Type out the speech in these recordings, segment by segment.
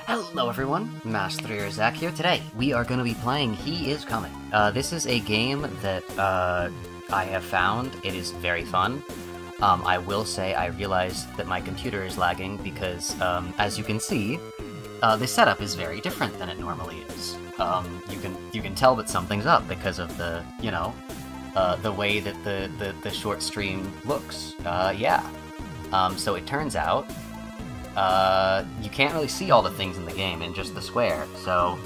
Hello everyone, Mast3r Zak here. Today, we are going to be playing He Is Coming. This is a game that I have found. It is very fun. I will say I realized that my computer is lagging because, as you can see, the setup is very different than it normally is. You can tell that something's up because of the, you know, the way that the short stream looks. So it turns out you can't really see all the things in the game in just the square, so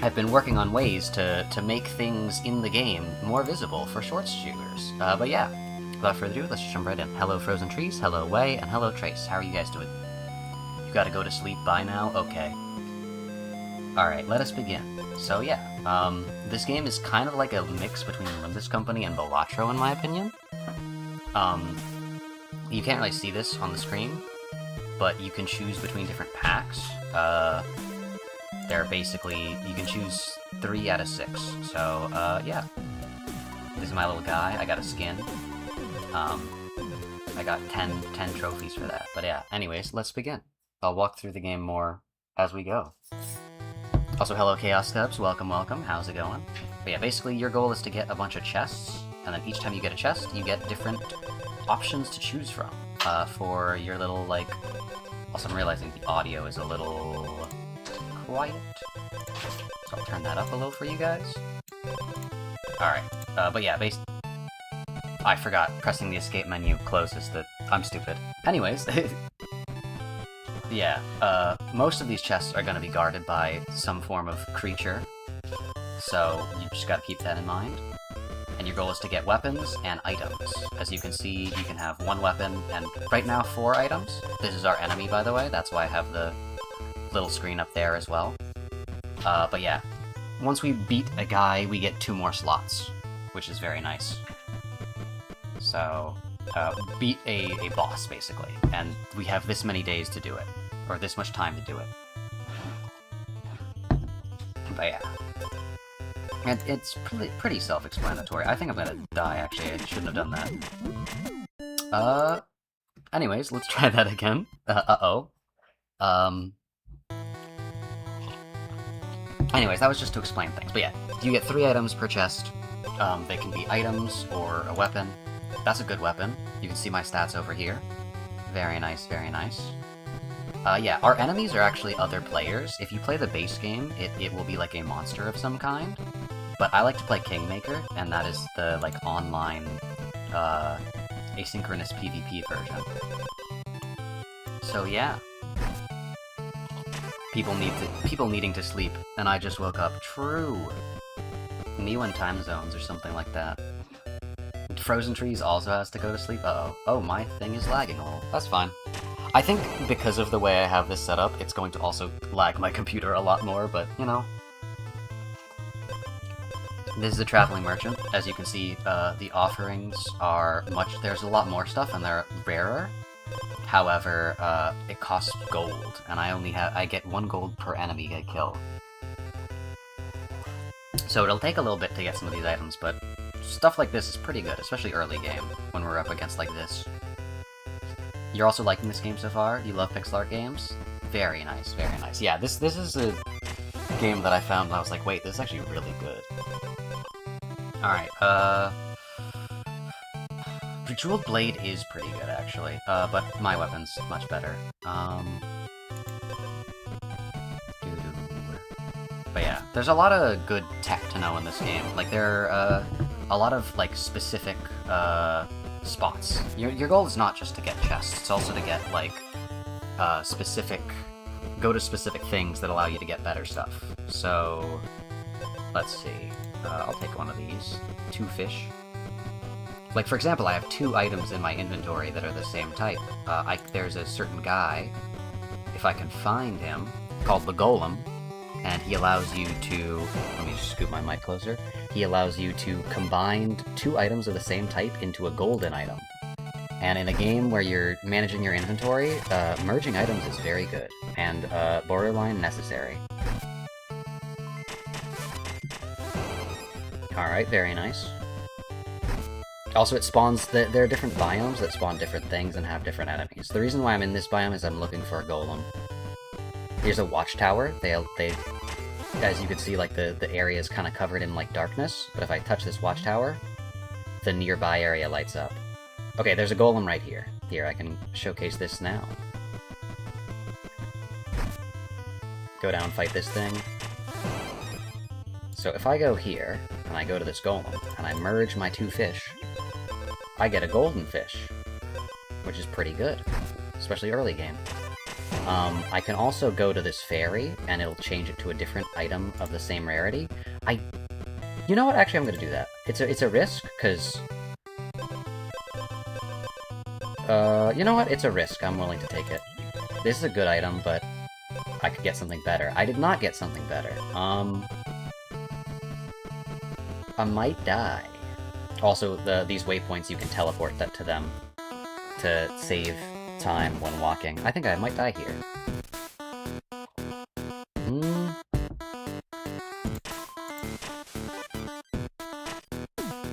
I've been working on ways to make things in the game more visible for short streamers. But yeah, without further ado, let's just jump right in. Hello Frozen Trees, hello Way, and hello Trace. How are you guys doing? You gotta go to sleep by now? Okay. Alright, let us begin. So yeah, this game is kind of like a mix between Limbus Company and Balatro in my opinion. You can't really see this on the screen, but you can choose between different packs. They're basically, you can choose 3 out of 6, so, yeah. This is my little guy, I got a skin. I got 10 trophies for that, but yeah, anyways, let's begin. I'll walk through the game more as we go. Also, hello Chaos Steps, welcome, welcome, how's it going? But yeah, basically your goal is to get a bunch of chests, and then each time you get a chest, you get different options to choose from, for your little, like... Also, I'm realizing the audio is a little quiet, so I'll turn that up a little for you guys. Alright, but yeah, I forgot, pressing the escape menu closes the... I'm stupid. Anyways, yeah, most of these chests are gonna be guarded by some form of creature, so you just gotta keep that in mind. And your goal is to get weapons and items. As you can see, you can have 1 weapon and right now 4 items. This is our enemy, by the way, that's why I have the little screen up there as well. But yeah, once we beat a guy, we get 2 more slots, which is very nice. So, beat a boss, basically, and we have this many days to do it, or this much time to do it. But yeah. And it's pretty self-explanatory. I think I'm gonna die, actually. I shouldn't have done that. Anyways, let's try that again. Anyways, that was just to explain things. But yeah, you get 3 items per chest. They can be items or a weapon. That's a good weapon. You can see my stats over here. Very nice, very nice. Yeah, our enemies are actually other players. If you play the base game, it will be like a monster of some kind. But I like to play Kingmaker, and that is the, like, online, asynchronous PvP version. So yeah. People needing to sleep, and I just woke up. True! Me when time zones or something like that. Frozen Trees also has to go to sleep. Uh-oh. Oh, my thing is lagging a little. That's fine. I think because of the way I have this set up, it's going to also lag my computer a lot more, but, you know. This is a traveling merchant. As you can see, the offerings are there's a lot more stuff and they're rarer. However, it costs gold, and I get 1 gold per enemy I kill. So it'll take a little bit to get some of these items, but stuff like this is pretty good, especially early game, when we're up against like this. You're also liking this game so far? You love pixel art games? Very nice, very nice. Yeah, this is a game that I found and I was like, wait, this is actually really good. Alright, Jeweled Blade is pretty good, actually, but my weapon's much better. But yeah, there's a lot of good tech to know in this game. Like, there are, a lot of, like, specific, spots. Your goal is not just to get chests, it's also to get, like, go to specific things that allow you to get better stuff. So, let's see. I'll take one of these. 2 fish. Like, for example, I have 2 items in my inventory that are the same type. There's a certain guy, if I can find him, called the Golem, and he allows you to... Let me just scoot my mic closer. He allows you to combine 2 items of the same type into a golden item. And in a game where you're managing your inventory, merging items is very good, and borderline necessary. Alright, very nice. Also, it spawns... There are different biomes that spawn different things and have different enemies. The reason why I'm in this biome is I'm looking for a golem. Here's a watchtower. They as you can see, like, the area is kind of covered in, like, darkness, but if I touch this watchtower, the nearby area lights up. Okay, there's a golem right here. Here, I can showcase this now. Go down, fight this thing. So if I go here, and I go to this golem, and I merge my 2 fish, I get a golden fish, which is pretty good, especially early game. I can also go to this fairy, and it'll change it to a different item of the same rarity. You know what? Actually, I'm gonna do that. It's a risk, because... you know what? It's a risk. I'm willing to take it. This is a good item, but I could get something better. I did not get something better. I might die. Also, these waypoints, you can teleport that to them to save time when walking. I think I might die here.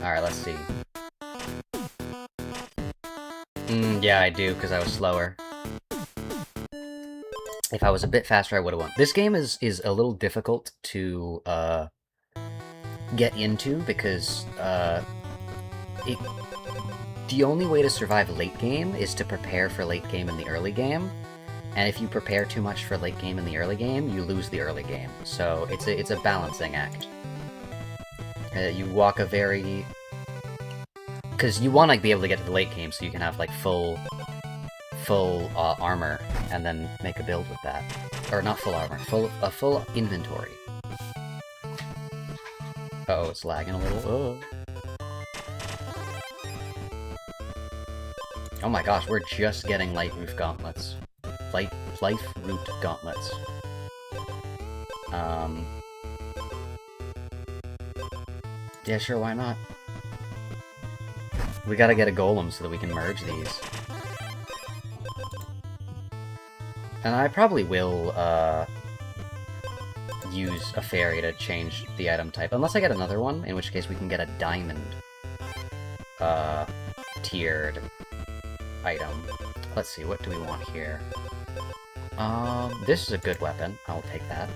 Alright, let's see. Yeah, I do, because I was slower. If I was a bit faster, I would've won. This game is a little difficult to, get into, because, the only way to survive late game is to prepare for late game in the early game, and if you prepare too much for late game in the early game, you lose the early game. So it's a balancing act. You walk a very... Because you want to be able to get to the late game so you can have, like, full armor, and then make a build with that. Or not full armor, a full inventory. Uh-oh, it's lagging a little. Oh my gosh, we're just getting light roof gauntlets. Life root gauntlets. Yeah, sure, why not? We gotta get a golem so that we can merge these. And I probably will, use a fairy to change the item type. Unless I get another one, in which case we can get a diamond, tiered item. Let's see, what do we want here? This is a good weapon. I'll take that.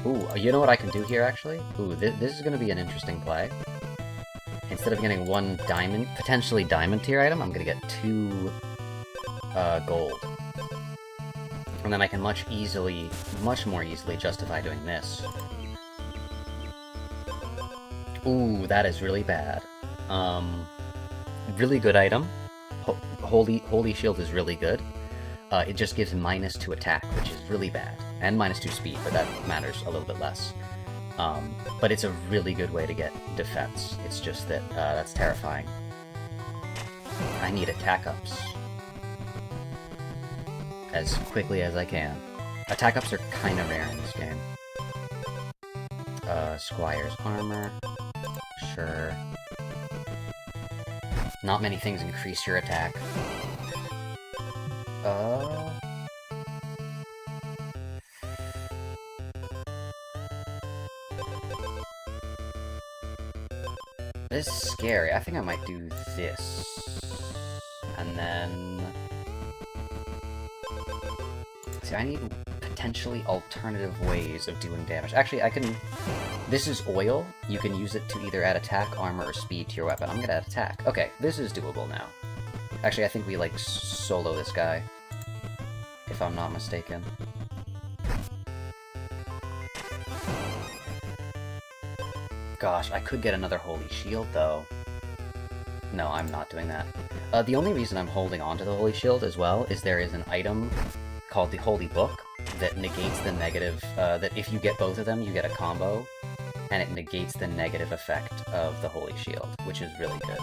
Ooh, you know what I can do here, actually? Ooh, this is gonna be an interesting play. Instead of getting 1 diamond, potentially diamond tier item, I'm gonna get 2, gold. And then I can much more easily justify doing this. Ooh, that is really bad. Really good item. Holy Shield is really good. It just gives -2 attack, which is really bad. And -2 speed, but that matters a little bit less. But it's a really good way to get defense. It's just that, that's terrifying. I need attack ups. As quickly as I can. Attack ups are kinda rare in this game. Squire's armor. Sure. Not many things increase your attack. This is scary. I think I might do this. And then... See, I need potentially alternative ways of doing damage. Actually, I can... This is oil. You can use it to either add attack, armor, or speed to your weapon. I'm gonna add attack. Okay, this is doable now. Actually, I think we, like, solo this guy. If I'm not mistaken. Gosh, I could get another Holy Shield, though. No, I'm not doing that. The only reason I'm holding on to the Holy Shield as well is there is an item called the Holy Book that negates the negative, that if you get both of them, you get a combo, and it negates the negative effect of the Holy Shield, which is really good.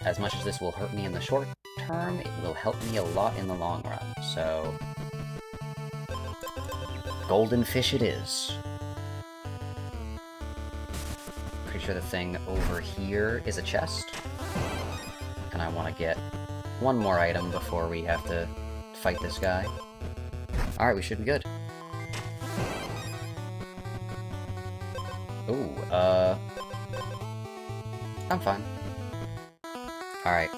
As much as this will hurt me in the short term, it will help me a lot in the long run, so... Golden fish it is. Pretty sure the thing over here is a chest. And I want to get one more item before we have to fight this guy. Alright, we should be good. Ooh, I'm fine. Alright.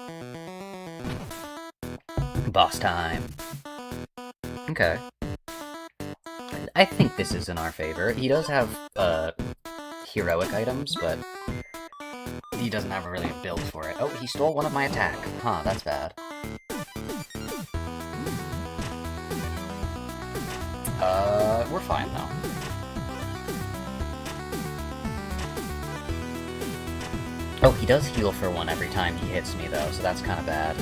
Boss time. Okay. I think this is in our favor. He does have, heroic items, but he doesn't have really a build for it. Oh, he stole one of my attack. Huh, that's bad. We're fine, though. Oh, he does heal for one every time he hits me, though, so that's kind of bad.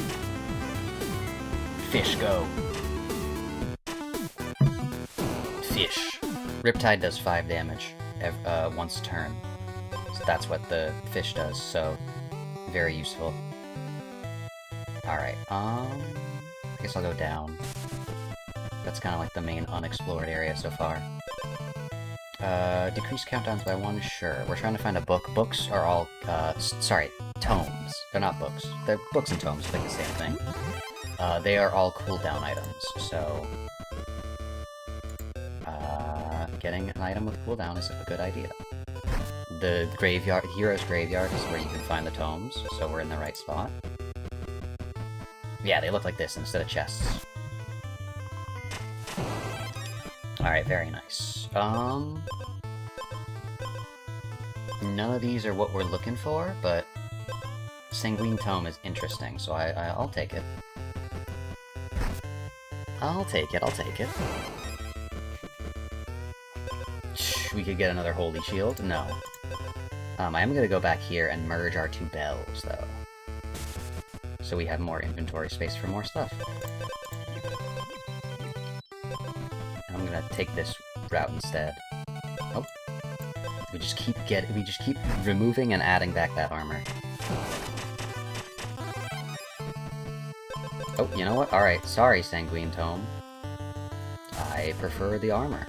Fish, go. Fish. Riptide does 5 damage once a turn. So that's what the fish does, so very useful. Alright, I guess I'll go down. That's kind of like the main unexplored area so far. Decrease countdowns by 1, sure. We're trying to find a book. Books are all, sorry, tomes. They're not books. They're books and tomes, I think the same thing. They are all cooldown items, so... getting an item with cooldown is a good idea. The graveyard, Hero's Graveyard is where you can find the tomes, so we're in the right spot. Yeah, they look like this instead of chests. Alright, very nice. None of these are what we're looking for, but Sanguine Tome is interesting, so I'll take it. I'll take it. We could get another Holy Shield? No. I am gonna go back here and merge our 2 bells, though. So we have more inventory space for more stuff. And I'm gonna take this route instead. Oh. We just keep removing and adding back that armor. Oh, you know what? Alright, sorry, Sanguine Tome. I prefer the armor.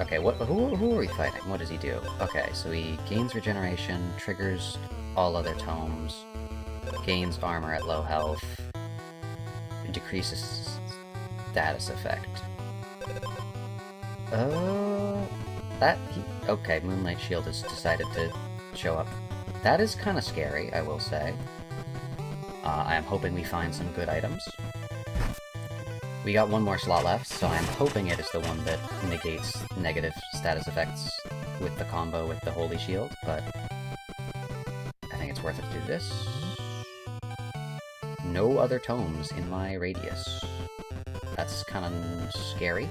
Okay, who are we fighting? What does he do? Okay, so he gains regeneration, triggers all other tomes, gains armor at low health, and decreases status effect. Okay, Moonlight Shield has decided to show up. That is kind of scary, I will say. I am hoping we find some good items. We got one more slot left, so I'm hoping it is the one that negates negative status effects with the combo with the Holy Shield, but I think it's worth it to do this. No other tomes in my radius. That's kind of scary.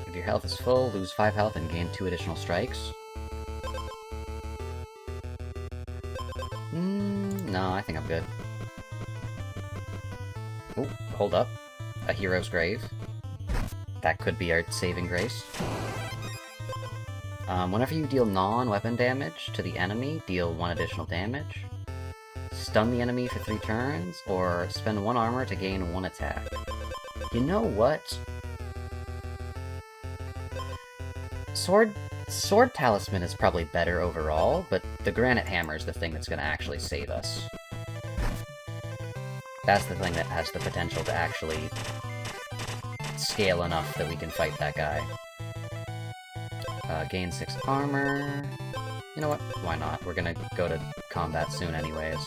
If your health is full, lose 5 health and gain 2 additional strikes. No, I think I'm good. Oh, hold up. A Hero's Grave. That could be our saving grace. Whenever you deal non-weapon damage to the enemy, deal 1 additional damage. Stun the enemy for 3 turns, or spend 1 armor to gain 1 attack. You know what? Sword Talisman is probably better overall, but the Granite Hammer is the thing that's gonna actually save us. That's the thing that has the potential to actually scale enough that we can fight that guy. Gain 6 armor. You know what? Why not? We're gonna go to combat soon anyways.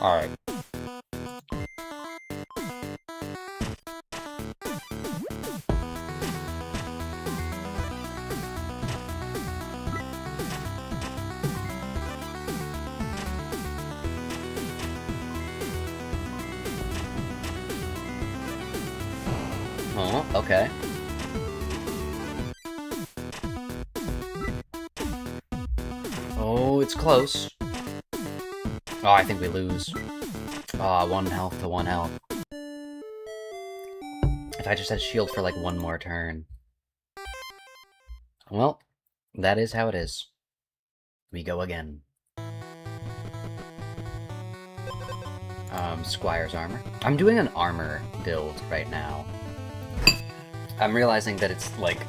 Alright. Oh, okay. Oh, it's close. Oh, I think we lose. Ah, 1 health to 1 health. If I just had shield for like 1 more turn. Well, that is how it is. We go again. Squire's armor. I'm doing an armor build right now. I'm realizing that it's like...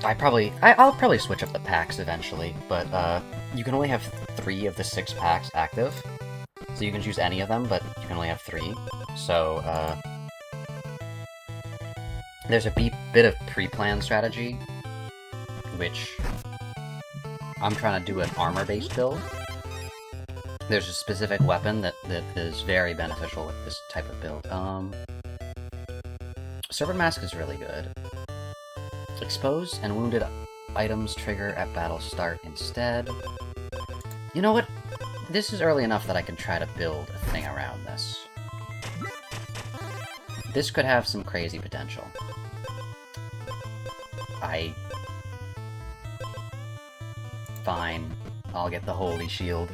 I'll probably switch up the packs eventually, but you can only have 3 of the 6 packs active. So you can choose any of them, but you can only have 3. So, there's a bit of pre-planned strategy, which I'm trying to do an armor-based build. There's a specific weapon that is very beneficial with this type of build. Servant Mask is really good. Exposed and wounded items trigger at battle start instead. You know what? This is early enough that I can try to build a thing around this. This could have some crazy potential. Fine. I'll get the Holy Shield.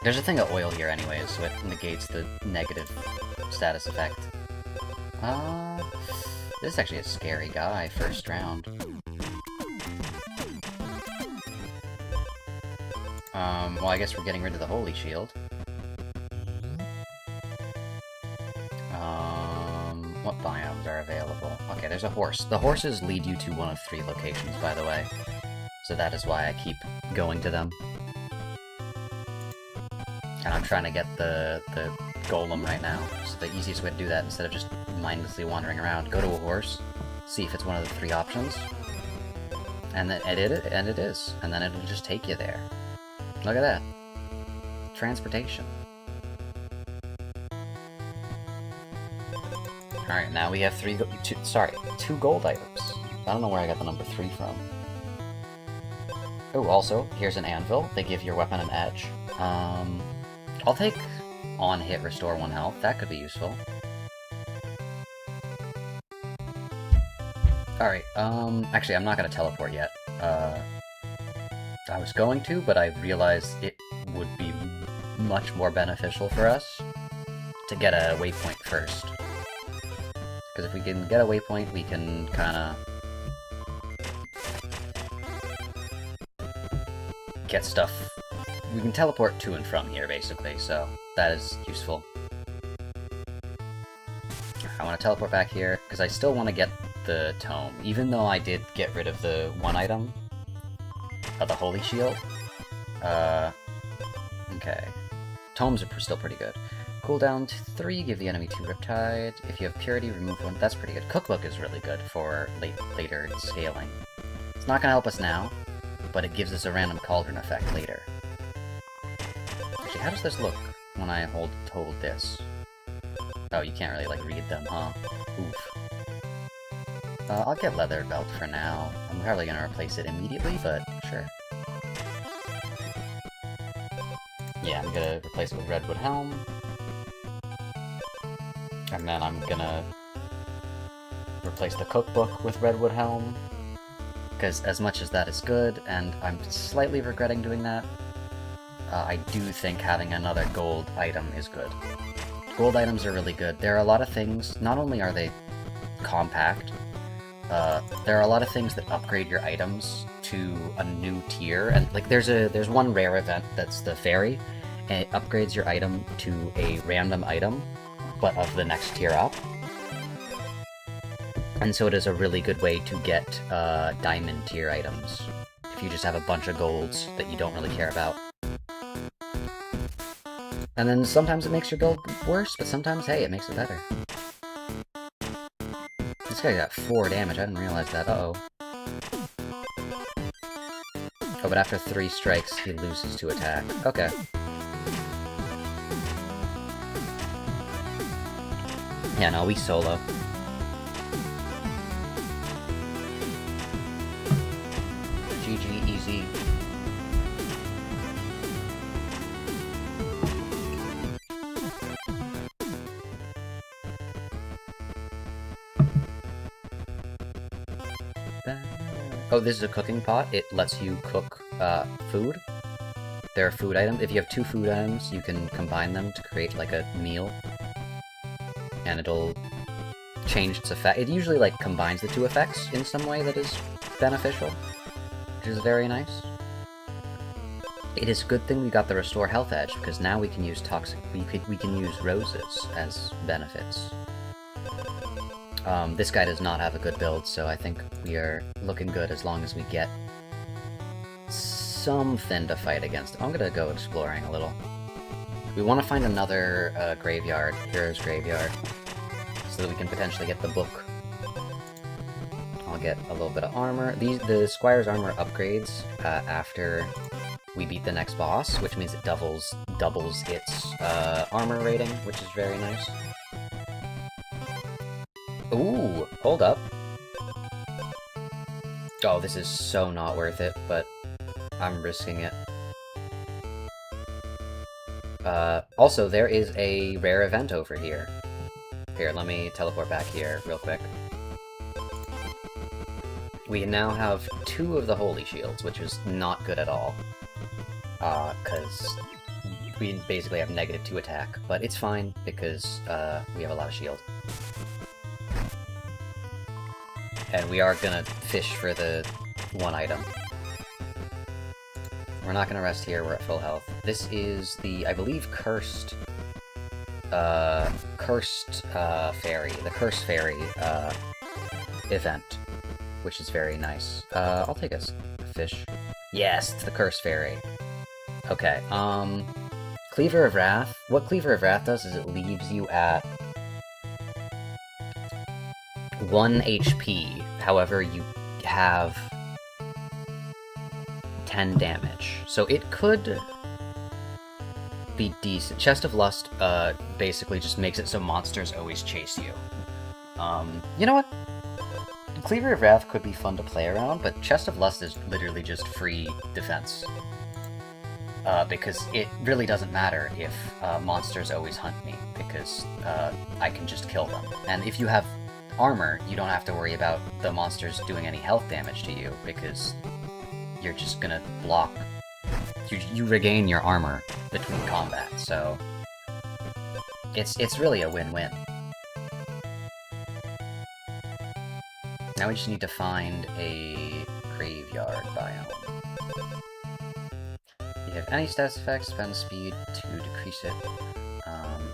There's a thing of oil here anyways, so it negates the negative status effect. This is actually a scary guy, first round. Well, I guess we're getting rid of the Holy Shield. What biomes are available? Okay, there's a horse. The horses lead you to one of 3 locations, by the way. So that is why I keep going to them. And I'm trying to get the golem right now. So the easiest way to do that, instead of just mindlessly wandering around, go to a horse, see if it's one of the 3 options, and then edit it, and it is. And then it'll just take you there. Look at that. Transportation. Alright, now we have 2 gold items. I don't know where I got the number 3 from. Oh, also, here's an anvil. They give your weapon an edge. I'll take on hit restore 1 health. That could be useful. Alright, actually, I'm not gonna teleport yet. I was going to, but I realized it would be much more beneficial for us to get a waypoint first. Because if we can get a waypoint, we can kinda get stuff. We can teleport to and from here, basically, so that is useful. I want to teleport back here, because I still want to get the tome, even though I did get rid of the 1 item of the Holy Shield. Okay. Tomes are still pretty good. Cooldown 3, give the enemy 2 Riptide. If you have Purity, remove 1. That's pretty good. Cookbook is really good for later scaling. It's not going to help us now, but it gives us a random cauldron effect later. Actually, how does this look when I hold this? Oh, you can't really, like, read them, huh? Oof. I'll get Leather Belt for now. I'm probably going to replace it immediately, but sure. Yeah, I'm going to replace it with Redwood Helm. And then I'm going to replace the Cookbook with Redwood Helm. Because as much as that is good, and I'm slightly regretting doing that, I do think having another gold item is good. Gold items are really good. There are a lot of things, not only are they compact, there are a lot of things that upgrade your items to a new tier, and like there's one rare event that's the fairy, and it upgrades your item to a random item, but of the next tier up. And so it is a really good way to get diamond tier items, if you just have a bunch of golds that you don't really care about. And then sometimes it makes your build worse, but sometimes, hey, it makes it better. This guy got 4 damage, I didn't realize that, uh-oh. Oh, but after 3 strikes, he loses to attack. Okay. Yeah, no, we solo. GG, easy. Oh, this is a cooking pot. It lets you cook food. There are food items. If you have 2 food items, you can combine them to create like a meal. And it'll change its effect. It usually like combines the 2 effects in some way that is beneficial, which is very nice. It is a good thing we got the Restore Health Edge, because now we can use we can use roses as benefits. This guy does not have a good build, so I think we are looking good as long as we get something to fight against. I'm gonna go exploring a little. We want to find another graveyard, Hero's Graveyard, so that we can potentially get the book. I'll get a little bit of armor. The Squire's armor upgrades after we beat the next boss, which means it doubles its armor rating, which is very nice. Ooh, hold up. Oh, this is so not worth it, but I'm risking it. Also, there is a rare event over here. Here, let me teleport back here real quick. We now have 2 of the Holy Shields, which is not good at all. Because we basically have -2 attack, but it's fine, because we have a lot of shield. And we are gonna fish for the 1 item. We're not gonna rest here, we're at full health. This is the, I believe, cursed fairy, the Curse Fairy, event, which is very nice. I'll take a fish. Yes, it's the Curse Fairy. Okay, Cleaver of Wrath. What Cleaver of Wrath does is it leaves you at 1 HP, however you have 10 damage. So it could be decent. Chest of Lust basically just makes it so monsters always chase you. You know what? Cleaver of Wrath could be fun to play around, but Chest of Lust is literally just free defense. Because it really doesn't matter if monsters always hunt me, because I can just kill them. And if you have armor, you don't have to worry about the monsters doing any health damage to you, because you're just gonna block. You regain your armor between combat, so it's really a win-win. Now we just need to find a graveyard biome. You have any status effects, spend speed to decrease it.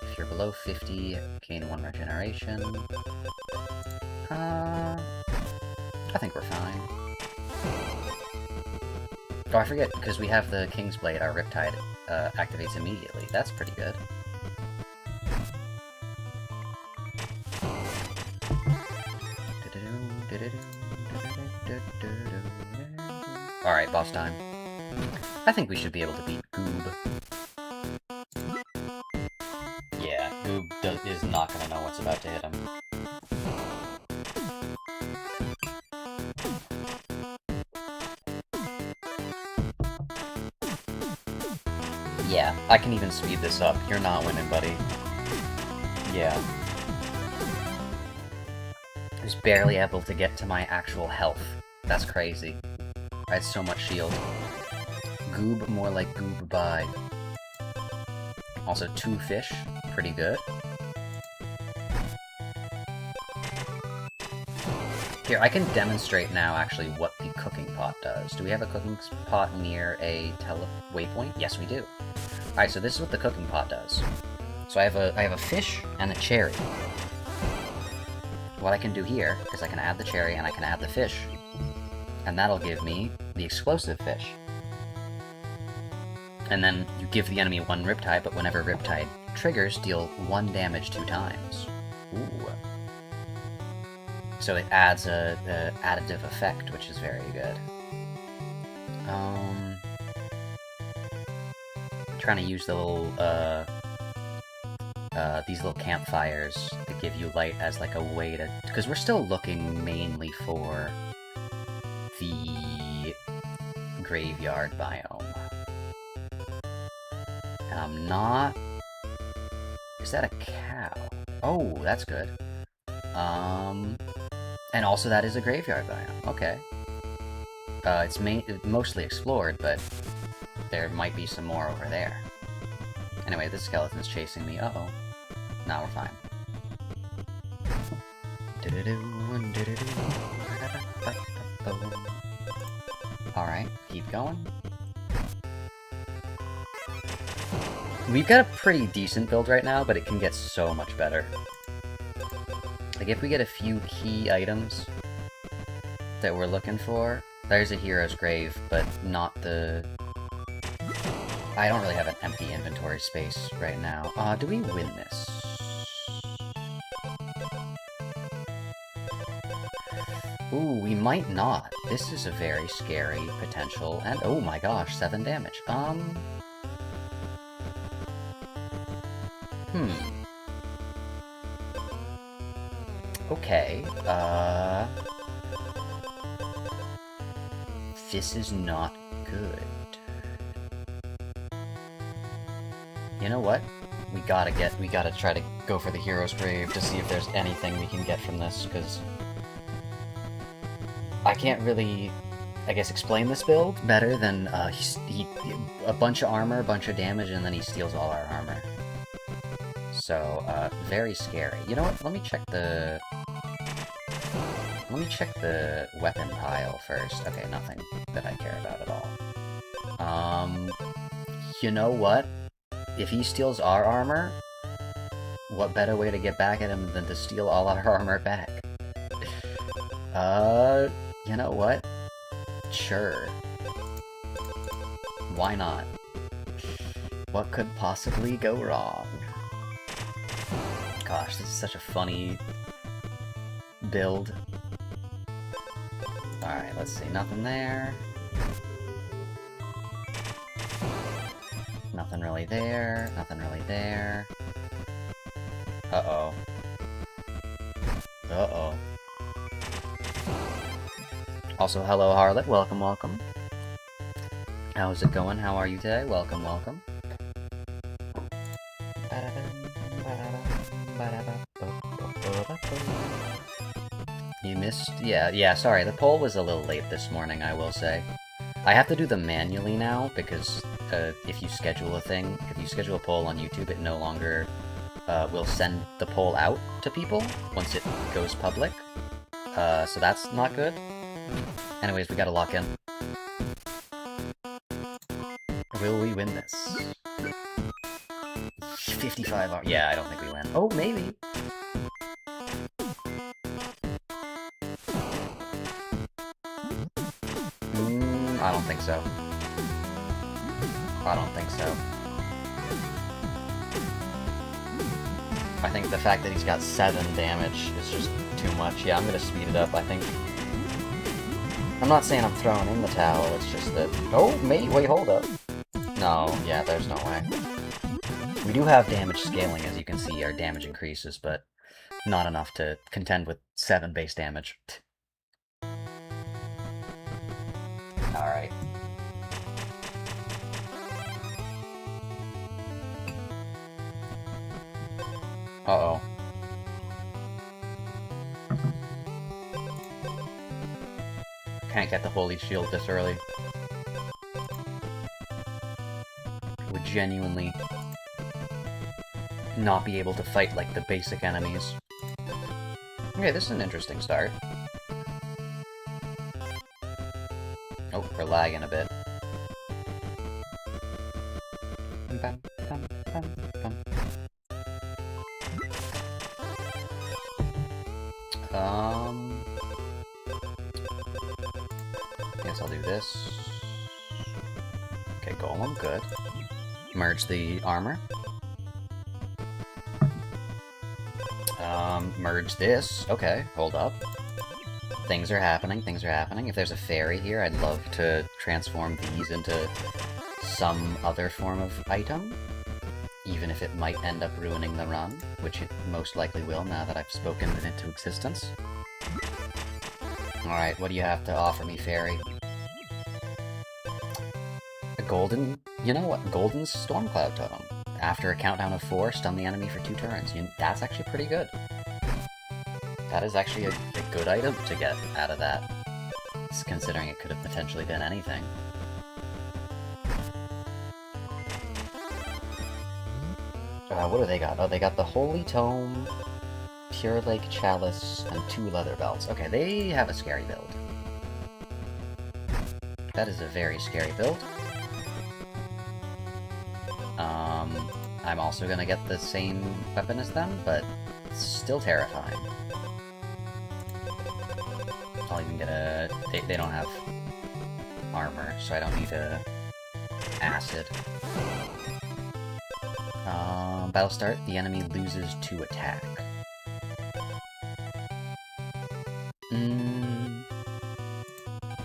If you're below 50, gain 1 regeneration. I think we're fine. Oh, I forget, because we have the King's Blade, our Riptide activates immediately. That's pretty good. Alright, boss time. I think we should be able to beat Goob. Yeah, Goob is not gonna know what's about to hit him. Yeah, I can even speed this up. You're not winning, buddy. Yeah. I was barely able to get to my actual health. That's crazy. I had so much shield. Goob, more like goob-bye. Also, 2 fish. Pretty good. Here, I can demonstrate now, actually, what the cooking pot does. Do we have a cooking pot near a waypoint? Yes, we do. Alright, so this is what the cooking pot does. So I have a fish and a cherry. what I can do here is I can add the cherry and I can add the fish. And that'll give me the explosive fish. And then you give the enemy one Riptide, but whenever Riptide triggers, deal 1 damage 2 times. Ooh. So it adds a additive effect, which is very good. Trying to use the little, these little campfires to give you light as like a way to... Because we're still looking mainly for the graveyard biome. And I'm not... Is that a cow? Oh, that's good. And also that is a graveyard biome. Okay. It's mostly explored, but there might be some more over there. Anyway, this skeleton's chasing me. Uh-oh. Now we're fine. Alright, keep going. We've got a pretty decent build right now, but it can get so much better. Like, if we get a few key items that we're looking for... There's a hero's grave, but not the... I don't really have an empty inventory space right now. Do we win this? Ooh, we might not. This is a very scary potential, and oh my gosh, 7 damage. Okay, this is not good. You know what? We gotta try to go for the hero's grave to see if there's anything we can get from this, because I can't really, I guess, explain this build better than he a bunch of armor, a bunch of damage, and then he steals all our armor. So, very scary. You know what? Let me check the weapon pile first. Okay, nothing that I care about at all. You know what? If he steals our armor, what better way to get back at him than to steal all our armor back? You know what? Sure. Why not? What could possibly go wrong? Gosh, this is such a funny build. Alright, let's see. Nothing there. Nothing really there. Nothing really there. Uh-oh. Uh-oh. Also, hello, Harlot. Welcome, welcome. How's it going? How are you today? Welcome, welcome. You missed? Yeah, sorry. The poll was a little late this morning, I will say. I have to do them manually now, because if you schedule a poll on YouTube, it no longer will send the poll out to people once it goes public. So that's not good. Anyways, we gotta lock in. Will we win this? 55 hours. Yeah, I don't think we win. Oh, maybe. I don't think so. I don't think so. I think the fact that he's got 7 damage is just too much. Yeah, I'm gonna speed it up, I think. I'm not saying I'm throwing in the towel, it's just that... Oh, wait, hold up. No, yeah, there's no way. We do have damage scaling, as you can see, our damage increases, but not enough to contend with 7 base damage. Alright. Uh-oh. Can't get the Holy Shield this early. Would genuinely not be able to fight like the basic enemies. Okay, this is an interesting start. Oh, we're lagging a bit. guess I'll do this. Okay, Golem, good. Merge the armor. Merge this. Okay, hold up. Things are happening, things are happening. If there's a fairy here, I'd love to transform these into some other form of item. Even if it might end up ruining the run, which it most likely will now that I've spoken it into existence. Alright, what do you have to offer me, fairy? A golden... You know what? Golden Stormcloud Totem. After a countdown of 4, stun the enemy for 2 turns. That's actually pretty good. That is actually a good item to get out of that, considering it could have potentially been anything. What do they got? Oh, they got the Holy Tome, Pure Lake Chalice, and 2 leather belts. Okay, they have a scary build. That is a very scary build. I'm also gonna get the same weapon as them, but it's still terrifying. I'll even get a... They don't have armor, so I don't need a acid. Battle start, the enemy loses 2 attack.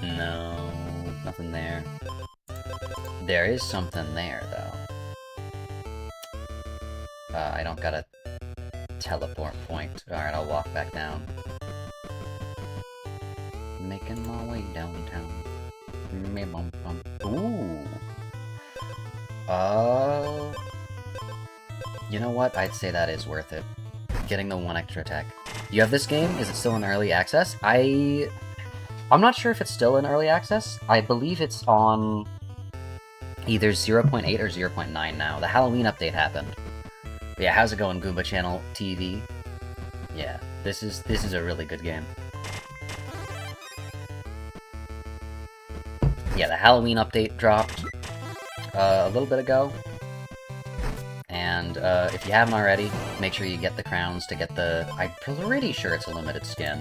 No, nothing there. There is something there, though. I don't got a teleport point. Alright, I'll walk back down. Making my way downtown. Ooh! You know what? I'd say that is worth it. Getting the 1 extra attack. You have this game? Is it still in early access? I'm not sure if it's still in early access. I believe it's on either 0.8 or 0.9 now. The Halloween update happened. But yeah, how's it going, Goomba Channel TV? Yeah, this is a really good game. Yeah, the Halloween update dropped a little bit ago. And if you haven't already, make sure you get the crowns to get the... I'm pretty sure it's a limited skin.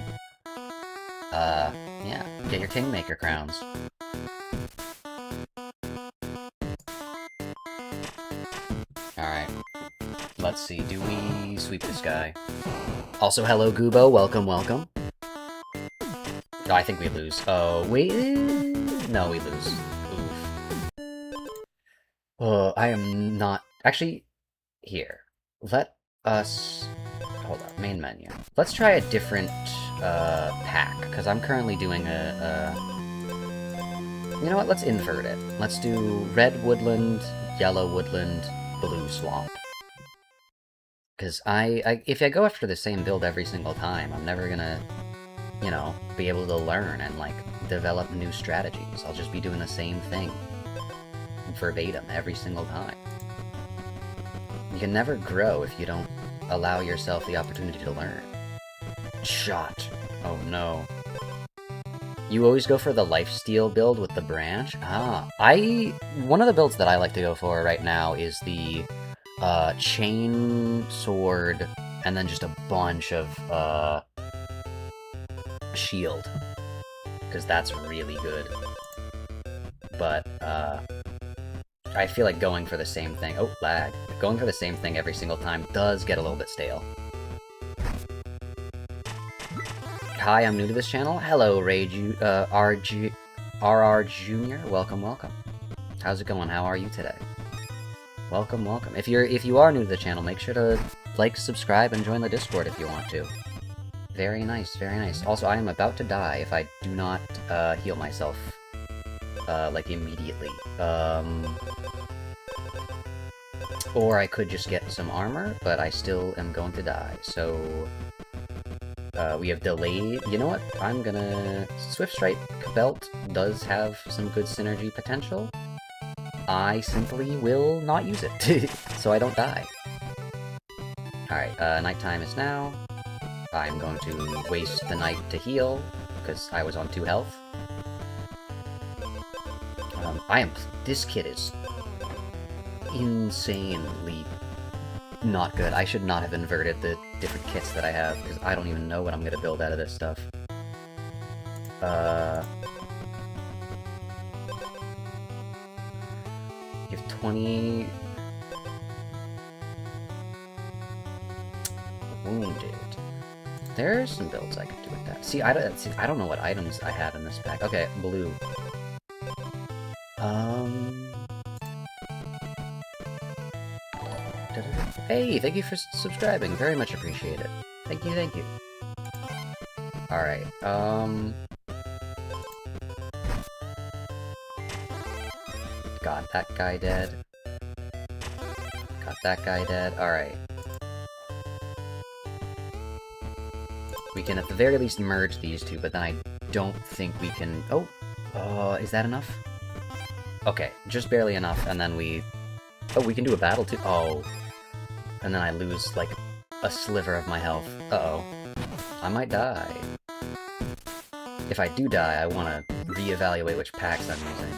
Yeah, get your Kingmaker crowns. Alright. Let's see, do we sweep this guy? Also, hello, Goobo, welcome, welcome. Oh, I think we lose. Oh, wait... No, we lose. Oof. I am not... Actually... Here, let us... Hold on, main menu. Let's try a different pack, because I'm currently doing You know what, let's invert it. Let's do red woodland, yellow woodland, blue swamp. Because if I go after the same build every single time, I'm never gonna, you know, be able to learn and, like, develop new strategies. I'll just be doing the same thing verbatim every single time. You can never grow if you don't allow yourself the opportunity to learn. Shot. Oh no. You always go for the lifesteal build with the branch? Ah. One of the builds that I like to go for right now is the chain sword and then just a bunch of shield. Because that's really good. But I feel like going for the same thing... Oh, lag. Going for the same thing every single time does get a little bit stale. Hi, I'm new to this channel. Hello, RR Jr. Welcome, welcome. How's it going? How are you today? Welcome, welcome. If you are new to the channel, make sure to like, subscribe, and join the Discord if you want to. Very nice, very nice. Also, I am about to die if I do not heal myself. Like, immediately. Or I could just get some armor, but I still am going to die, so... we have delayed... You know what? I'm gonna... Swift Strike Belt does have some good synergy potential. I simply will not use it, so I don't die. Alright, nighttime is now. I'm going to waste the night to heal, because I was on 2 health. This kid is insanely not good. I should not have inverted the different kits that I have, because I don't even know what I'm gonna build out of this stuff. 20... Wounded. There's some builds I could do with that. See, I don't know what items I have in this pack. Okay, blue. Hey, thank you for subscribing. Very much appreciated. Thank you, thank you. Alright, got that guy dead. Got that guy dead. Alright. We can at the very least merge these two, but then I don't think we can... Oh! Is that enough? Okay, just barely enough, and then we... Oh, we can do a battle too? Oh. And then I lose, like, a sliver of my health. Uh-oh. I might die. If I do die, I want to reevaluate which packs I'm using.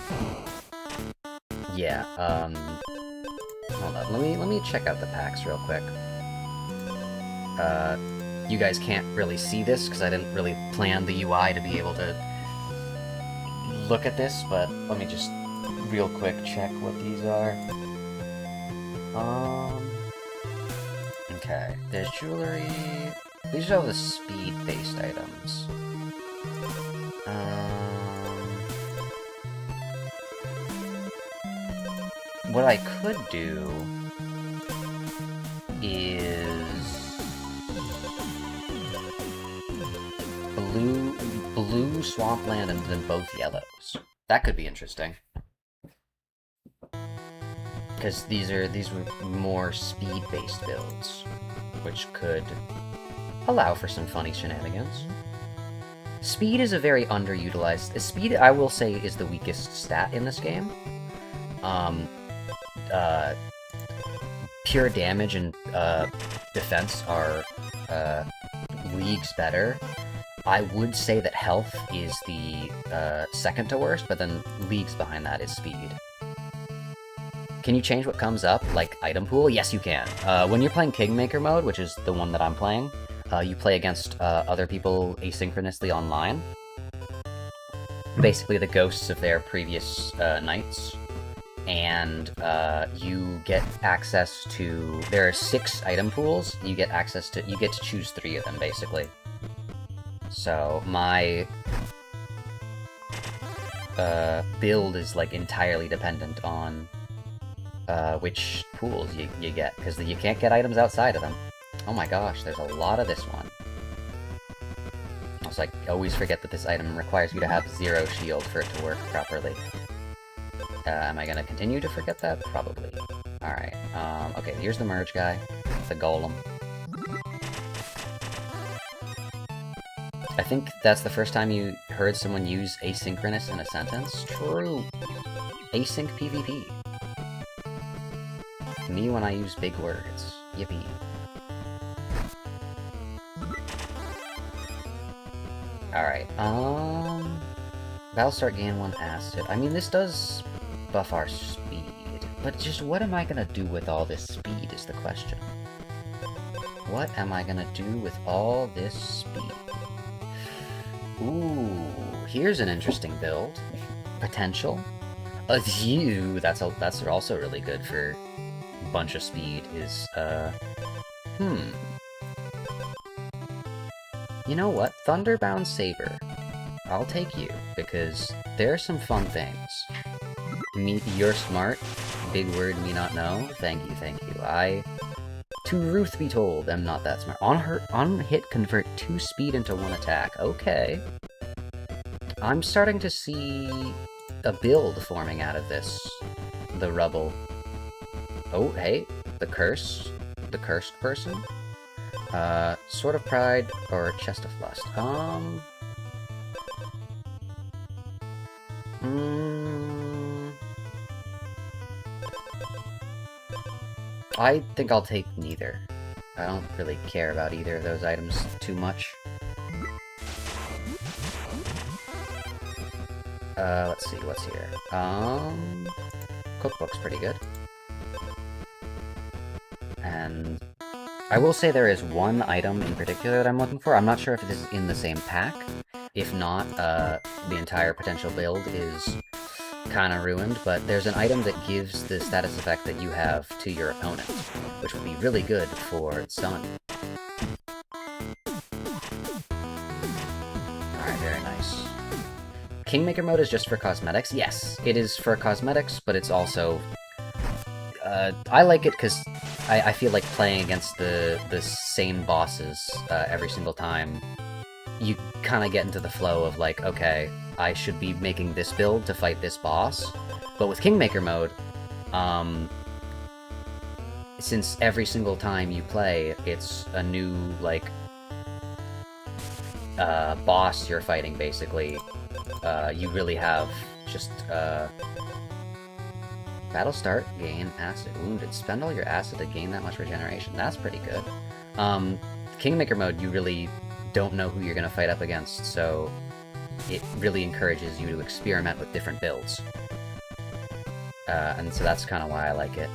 Yeah, hold up, let me check out the packs real quick. You guys can't really see this, because I didn't really plan the UI to be able to look at this, but let me just real quick check what these are. Okay, there's jewelry... These are all the speed-based items. What I could do is blue swampland and then both yellows. That could be interesting. Because these were more speed-based builds, which could allow for some funny shenanigans. Speed is a very underutilized... Speed, I will say, is the weakest stat in this game. Pure damage and defense are leagues better. I would say that health is the second to worst, but then leagues behind that is speed. Can you change what comes up, like item pool? Yes, you can. When you're playing Kingmaker mode, which is the one that I'm playing, you play against other people asynchronously online. Basically the ghosts of their previous knights. And you get access to... There are 6 item pools. You get access to... You get to choose 3 of them, basically. So, my build is, like, entirely dependent on which pools you get, because you can't get items outside of them. Oh my gosh, there's a lot of this one. Also, I always forget that this item requires you to have 0 shield for it to work properly. Am I gonna continue to forget that? Probably. Alright, okay, here's the merge guy. The golem. I think that's the first time you heard someone use asynchronous in a sentence. True. Async PvP. Me when I use big words. Yippee. Alright, Battlestar gain 1 acid. I mean, this does buff our speed, but just what am I gonna do with all this speed is the question. What am I gonna do with all this speed? Ooh, here's an interesting build. Potential. That's also really good for a bunch of speed, is, You know what? Thunderbound Saber. I'll take you, because there are some fun things. You're smart. Big word, me not know. Thank you, thank you. To Ruth be told, am not that smart. On hit, convert 2 speed into 1 attack. Okay. I'm starting to see a build forming out of this. The rubble. Oh, hey. The curse. The cursed person. Sword of Pride or Chest of Lust. I think I'll take neither. I don't really care about either of those items too much. Let's see, what's here? Cookbook's pretty good. And I will say there is one item in particular that I'm looking for. I'm not sure if this is in the same pack. If not, the entire potential build is kind of ruined, but there's an item that gives the status effect that you have to your opponent, which would be really good for Sun. Alright, very nice. Kingmaker mode is just for cosmetics? Yes, it is for cosmetics, but it's also... I like it because I feel like playing against the same bosses every single time, you kind of get into the flow of like, okay, I should be making this build to fight this boss. But with Kingmaker mode, since every single time you play, it's a new, like, boss you're fighting, basically, you really have just, battle start, gain acid, wounded. Spend all your acid to gain that much regeneration. That's pretty good. Kingmaker mode, you really don't know who you're gonna fight up against, so it really encourages you to experiment with different builds. And so that's kind of why I like it.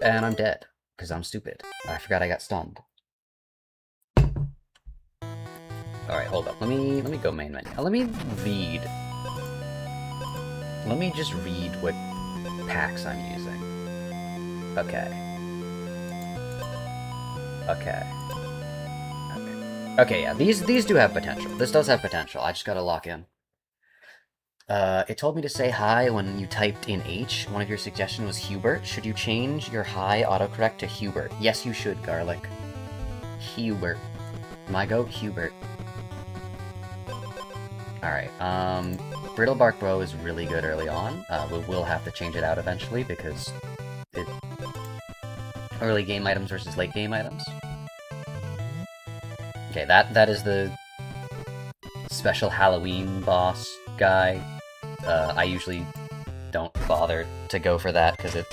And I'm dead, because I'm stupid. I forgot I got stunned. Alright, hold up. Let me go main menu. Let me read. Let me just read what packs I'm using. Okay. Okay. Okay, yeah, these do have potential. This does have potential. I just gotta lock in. It told me to say hi when you typed in H. One of your suggestions was Hubert. Should you change your hi autocorrect to Hubert? Yes, you should, Garlic. Hubert. My goat, Hubert. Alright, Brittlebark Bow is really good early on. We will have to change it out eventually because early game items versus late game items. Okay, that is the special Halloween boss guy. I usually don't bother to go for that because it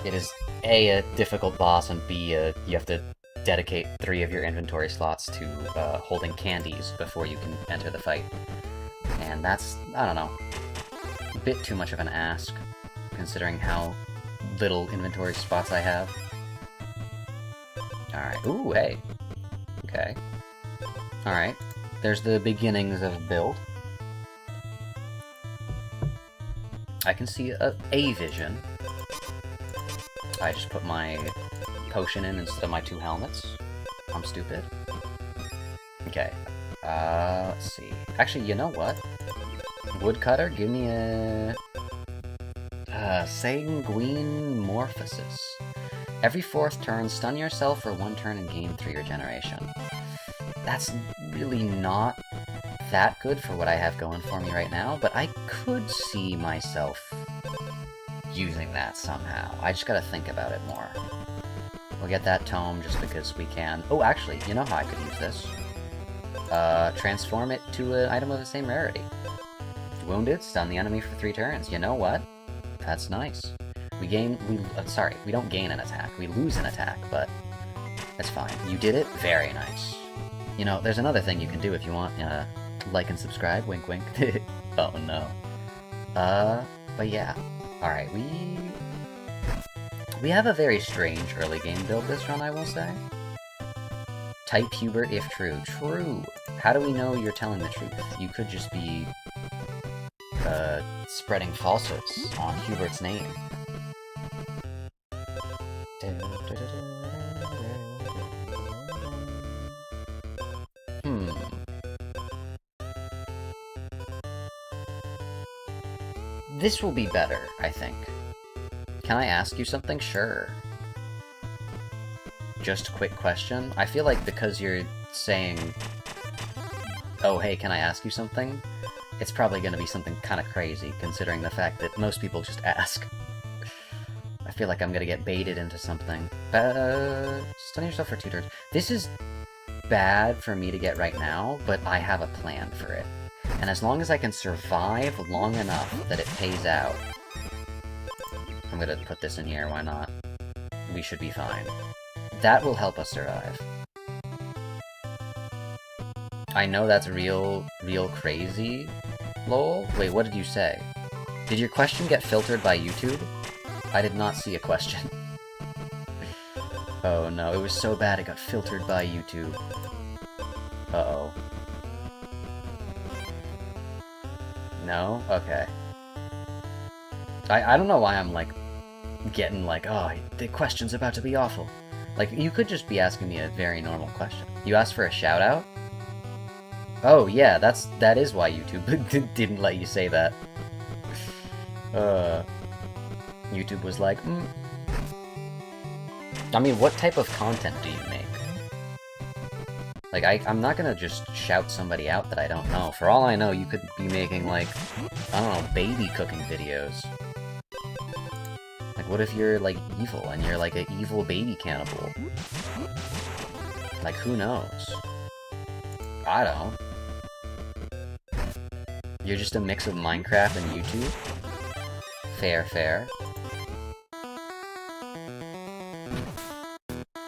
is A, a difficult boss, and B, you have to dedicate 3 of your inventory slots to holding candies before you can enter the fight. And that's, I don't know, a bit too much of an ask, considering how little inventory spots I have. Alright, ooh, hey. Okay. Alright, there's the beginnings of build. I can see a vision. I just put my potion in instead of my 2 helmets. I'm stupid. Okay, let's see. Actually, you know what? Woodcutter, give me a... Sanguine Morphosis. Every 4th turn, stun yourself for 1 turn and gain 3 regeneration. That's really not that good for what I have going for me right now, but I could see myself using that somehow. I just gotta think about it more. We'll get that tome just because we can. Oh, actually, you know how I could use this? Transform it to an item of the same rarity. Wounded, stun the enemy for 3 turns. You know what? That's nice. We don't gain an attack. We lose an attack, but that's fine. You did it? Very nice. You know, there's another thing you can do if you want, like and subscribe, wink wink. Oh no. But yeah. Alright, we have a very strange early game build this run, I will say. Type Hubert if true. True! How do we know you're telling the truth? You could just be, spreading falsehoods on Hubert's name. This will be better, I think. Can I ask you something? Sure. Just a quick question. I feel like because you're saying, oh hey, can I ask you something? It's probably gonna be something kind of crazy, considering the fact that most people just ask. I feel like I'm gonna get baited into something. Stun yourself for 2 turns. This is bad for me to get right now, but I have a plan for it. And as long as I can survive long enough that it pays out... I'm gonna put this in here, why not? We should be fine. That will help us survive. I know that's real crazy, lol. Wait, what did you say? Did your question get filtered by YouTube? I did not see a question. Oh no, it was so bad it got filtered by YouTube. Uh-oh. No? Okay. I don't know why I'm, like, getting, like, oh, the question's about to be awful. Like, you could just be asking me a very normal question. You asked for a shout-out? Oh, yeah, that is why YouTube didn't let you say that. YouTube was like, I mean, what type of content do you make? Like, I'm not gonna just shout somebody out that I don't know. For all I know, you could be making, like, I don't know, baby cooking videos. Like, what if you're, like, evil, and you're, like, an evil baby cannibal? Like, who knows? I don't. You're just a mix of Minecraft and YouTube? Fair, fair.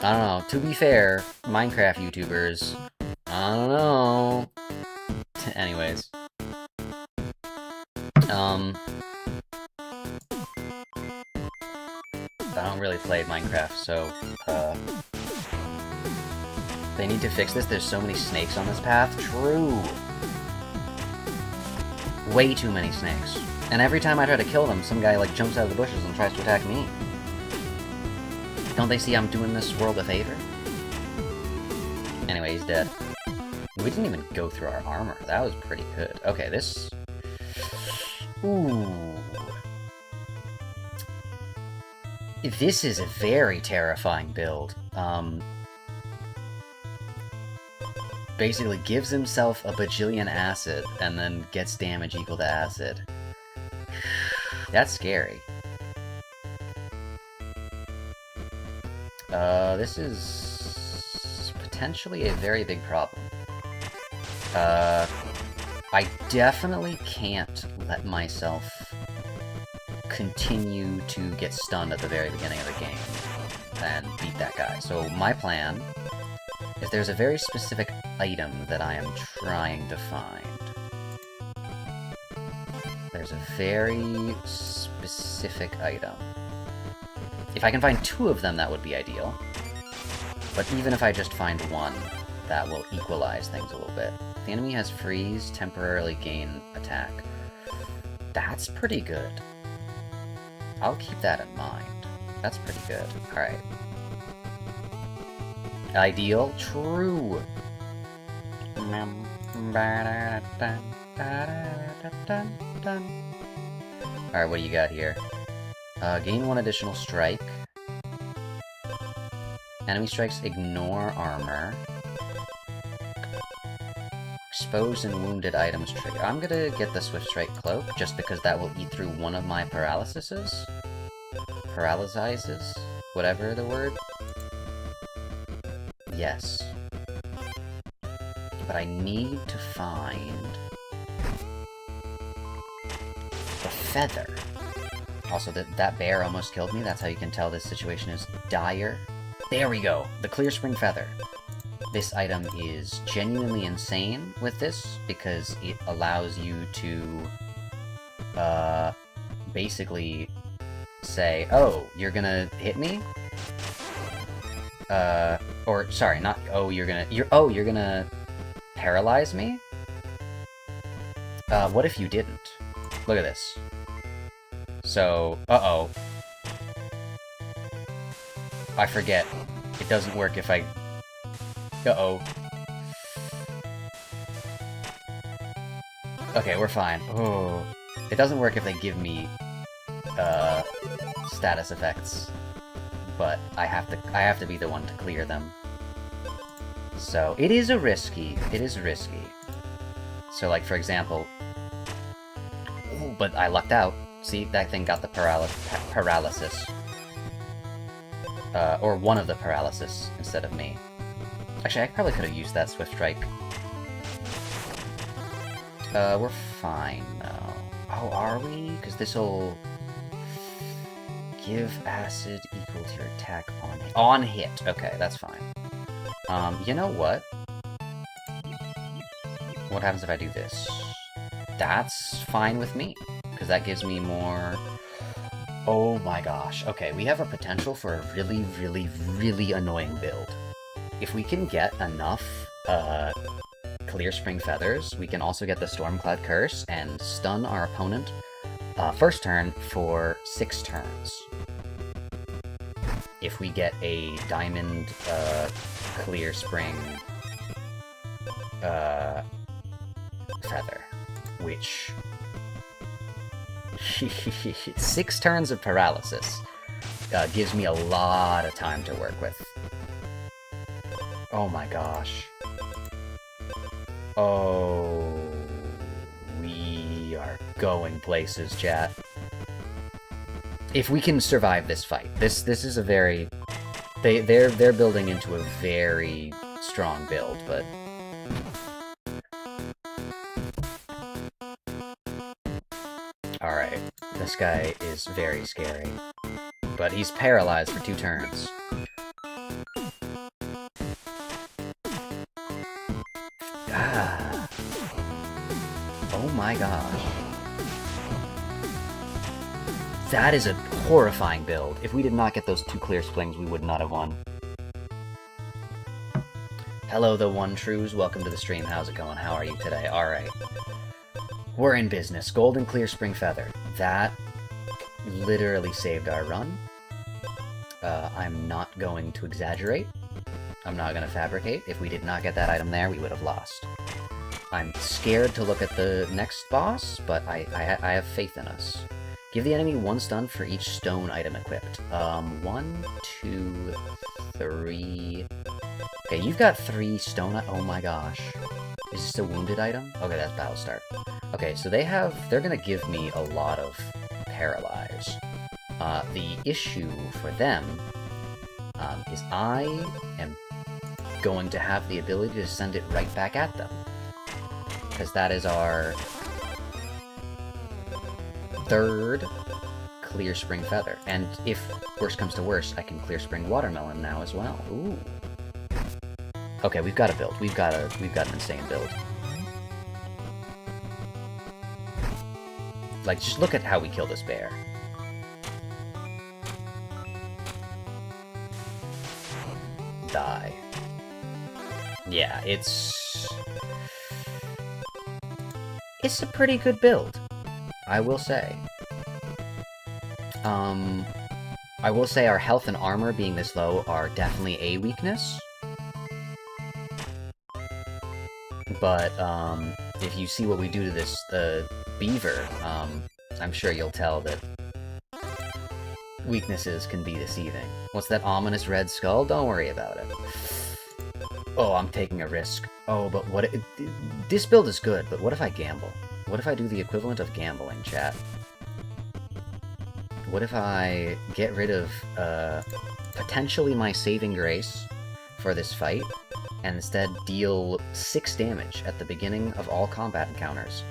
I don't know. To be fair, Minecraft YouTubers, I don't know. Anyways. I don't really play Minecraft, so, they need to fix this. There's so many snakes on this path. True. Way too many snakes. And every time I try to kill them, some guy, like, jumps out of the bushes and tries to attack me. Don't they see I'm doing this world a favor? Anyway, he's dead. We didn't even go through our armor. That was pretty good. Okay, this... Ooh. This is a very terrifying build. Basically gives himself a bajillion acid, and then gets damage equal to acid. That's scary. This is potentially a very big problem. I definitely can't let myself continue to get stunned at the very beginning of the game and beat that guy. So my plan is there's a very specific item that I am trying to find. There's a very specific item. If I can find 2 of them, that would be ideal. But even if I just find 1, that will equalize things a little bit. The enemy has freeze, temporarily gain attack. That's pretty good. I'll keep that in mind. That's pretty good. Alright. Ideal? True! Alright, what do you got here? Gain 1 additional strike. Enemy strikes ignore armor. Exposed and wounded items trigger. I'm gonna get the Swift Strike Cloak, just because that will eat through one of my paralyses. Paralyzes? Whatever the word. Yes. But I need to find... the feather. Also, that bear almost killed me. That's how you can tell this situation is dire. There we go! The Clear Spring Feather. This item is genuinely insane with this, because it allows you to, basically say, oh, you're gonna hit me? Or, sorry, not, oh, you're gonna paralyze me? What if you didn't? Look at this. So, uh-oh. I forget. It doesn't work if I... Uh-oh. Okay, we're fine. Oh. It doesn't work if they give me, status effects. But I have to be the one to clear them. So, it is risky. So, like, for example... Ooh, but I lucked out. See, that thing got the paralysis. Or one of the paralysis instead of me. Actually, I probably could have used that Swift Strike. We're fine now. Oh, are we? Because this'll... give acid equal to your attack on hit. On hit! Okay, that's fine. You know what? What happens if I do this? That's fine with me. Because that gives me more... Oh my gosh. Okay, we have a potential for a really, really, really annoying build. If we can get enough, Clear Spring Feathers, we can also get the Stormcloud Curse and stun our opponent first turn for 6 turns. If we get a diamond clear spring feather, which 6 turns of paralysis gives me a lot of time to work with. Oh my gosh. Oh, we are going places, chat. If we can survive this fight, this is a very they're building into a very strong build, but all right, this guy is very scary, but he's paralyzed for 2 turns. Ah. Oh my gosh. That is a horrifying build. If we did not get those 2 clear springs, we would not have won. Hello, the one trues. Welcome to the stream. How's it going? How are you today? Alright. We're in business. Golden clear spring feather. That literally saved our run. I'm not going to exaggerate. I'm not going to fabricate. If we did not get that item there, we would have lost. I'm scared to look at the next boss, but I have faith in us. Give the enemy 1 stun for each stone item equipped. 1, 2, 3... Okay, you've got 3 stone... Oh my gosh. Is this a wounded item? Okay, that's battle start. Okay, so they're gonna give me a lot of paralyze. The issue for them is I am going to have the ability to send it right back at them. Because that is our 3rd clear spring feather. And if worst comes to worst, I can clear spring watermelon now as well. Ooh. Okay, we've got a build. We've got an insane build. Like, just look at how we kill this bear. Die. Yeah, it's a pretty good build, I will say. I will say our health and armor being this low are definitely a weakness. But, if you see what we do to this, beaver, I'm sure you'll tell that weaknesses can be deceiving. What's that ominous red skull? Don't worry about it. Oh, I'm taking a risk. Oh, but this build is good, but what if I gamble? What if I do the equivalent of gambling, chat? What if I get rid of, potentially my saving grace for this fight, and instead deal 6 damage at the beginning of all combat encounters,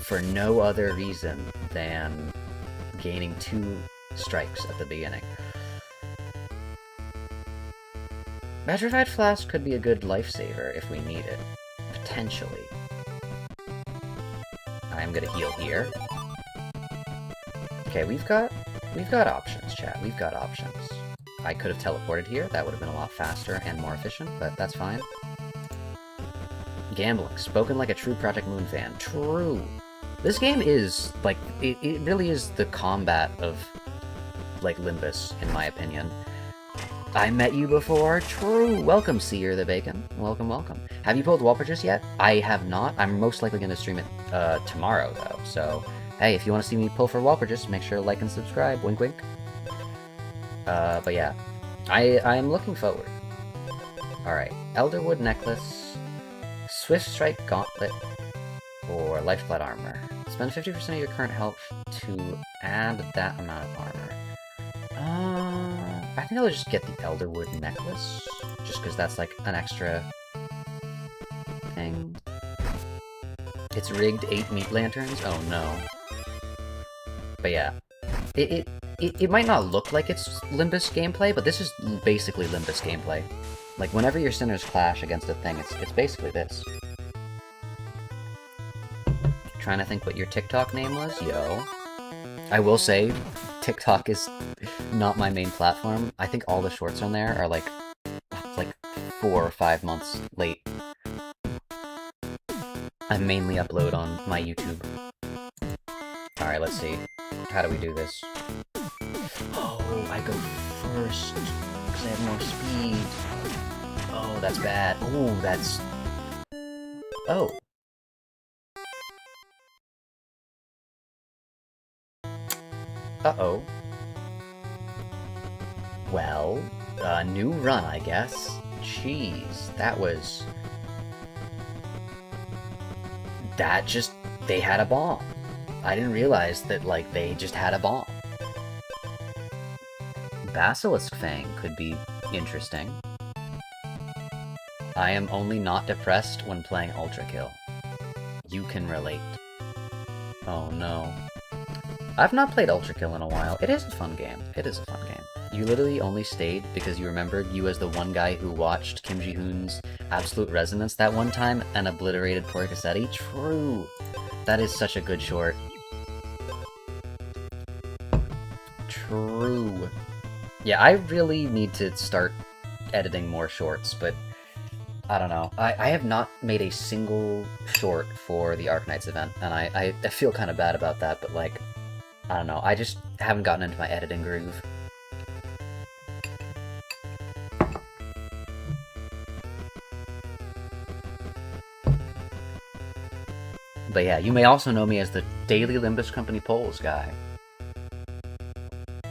for no other reason than gaining 2 strikes at the beginning. Petrified Flask could be a good lifesaver if we need it. Potentially. I'm gonna heal here. Okay, we've got options, chat. We've got options. I could have teleported here. That would have been a lot faster and more efficient, but that's fine. Gambling. Spoken like a true Project Moon fan. True. This game is, like, it really is the combat of, like, Limbus, in my opinion. I met you before. True. Welcome, Seer the Bacon. Welcome, welcome. Have you pulled Wallbridges yet? I have not. I'm most likely going to stream it tomorrow, though. So, hey, if you want to see me pull for Wallbridges, make sure to like and subscribe. Wink, wink. But yeah. I am looking forward. Alright. Elderwood Necklace, Swift Strike Gauntlet, or Lifeblood Armor. Spend 50% of your current health to add that amount of armor. I think I'll just get the Elderwood Necklace, just because that's like an extra thing. It's rigged 8 meat lanterns? Oh no. But yeah. It might not look like it's Limbus gameplay, but this is basically Limbus gameplay. Like, whenever your sinners clash against a thing, it's basically this. Trying to think what your TikTok name was? Yo. I will say, TikTok is not my main platform. I think all the shorts on there are like 4 or 5 months late. I mainly upload on my YouTube. Alright, let's see. How do we do this? Oh, I go first, because I have more speed. Oh, that's bad. Oh, that's... Oh. Uh-oh. Well, new run, I guess. Jeez, that was... That just... They had a bomb. I didn't realize that, like, they just had a bomb. Basilisk Fang could be interesting. I am only not depressed when playing Ultra Kill. You can relate. Oh no. I've not played Ultra Kill in a while. It is a fun game. It is a fun game. You literally only stayed because you remembered you as the one guy who watched Kim Ji-hoon's Absolute Resonance that one time and obliterated Tori Cassetti? True! That is such a good short. True. Yeah, I really need to start editing more shorts, but I don't know. I have not made a single short for the Arknights event, and I feel kind of bad about that, but like, I don't know. I just haven't gotten into my editing groove. But yeah, you may also know me as the Daily Limbus Company polls guy.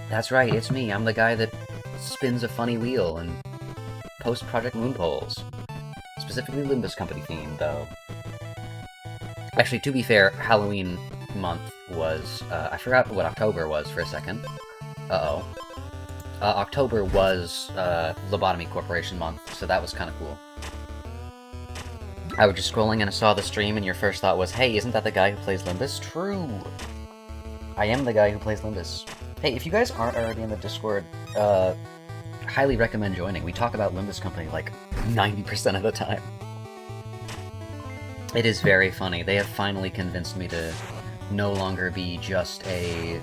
That's right, it's me. I'm the guy that spins a funny wheel and posts Project Moon polls. Specifically Limbus Company themed, though. Actually, to be fair, Halloween month was... I forgot what October was for a second. Uh-oh. October was Lobotomy Corporation month, so that was kind of cool. I was just scrolling and I saw the stream and your first thought was, hey, isn't that the guy who plays Limbus? True! I am the guy who plays Limbus. Hey, if you guys aren't already in the Discord, highly recommend joining. We talk about Limbus Company like 90% of the time. It is very funny. They have finally convinced me to no longer be just a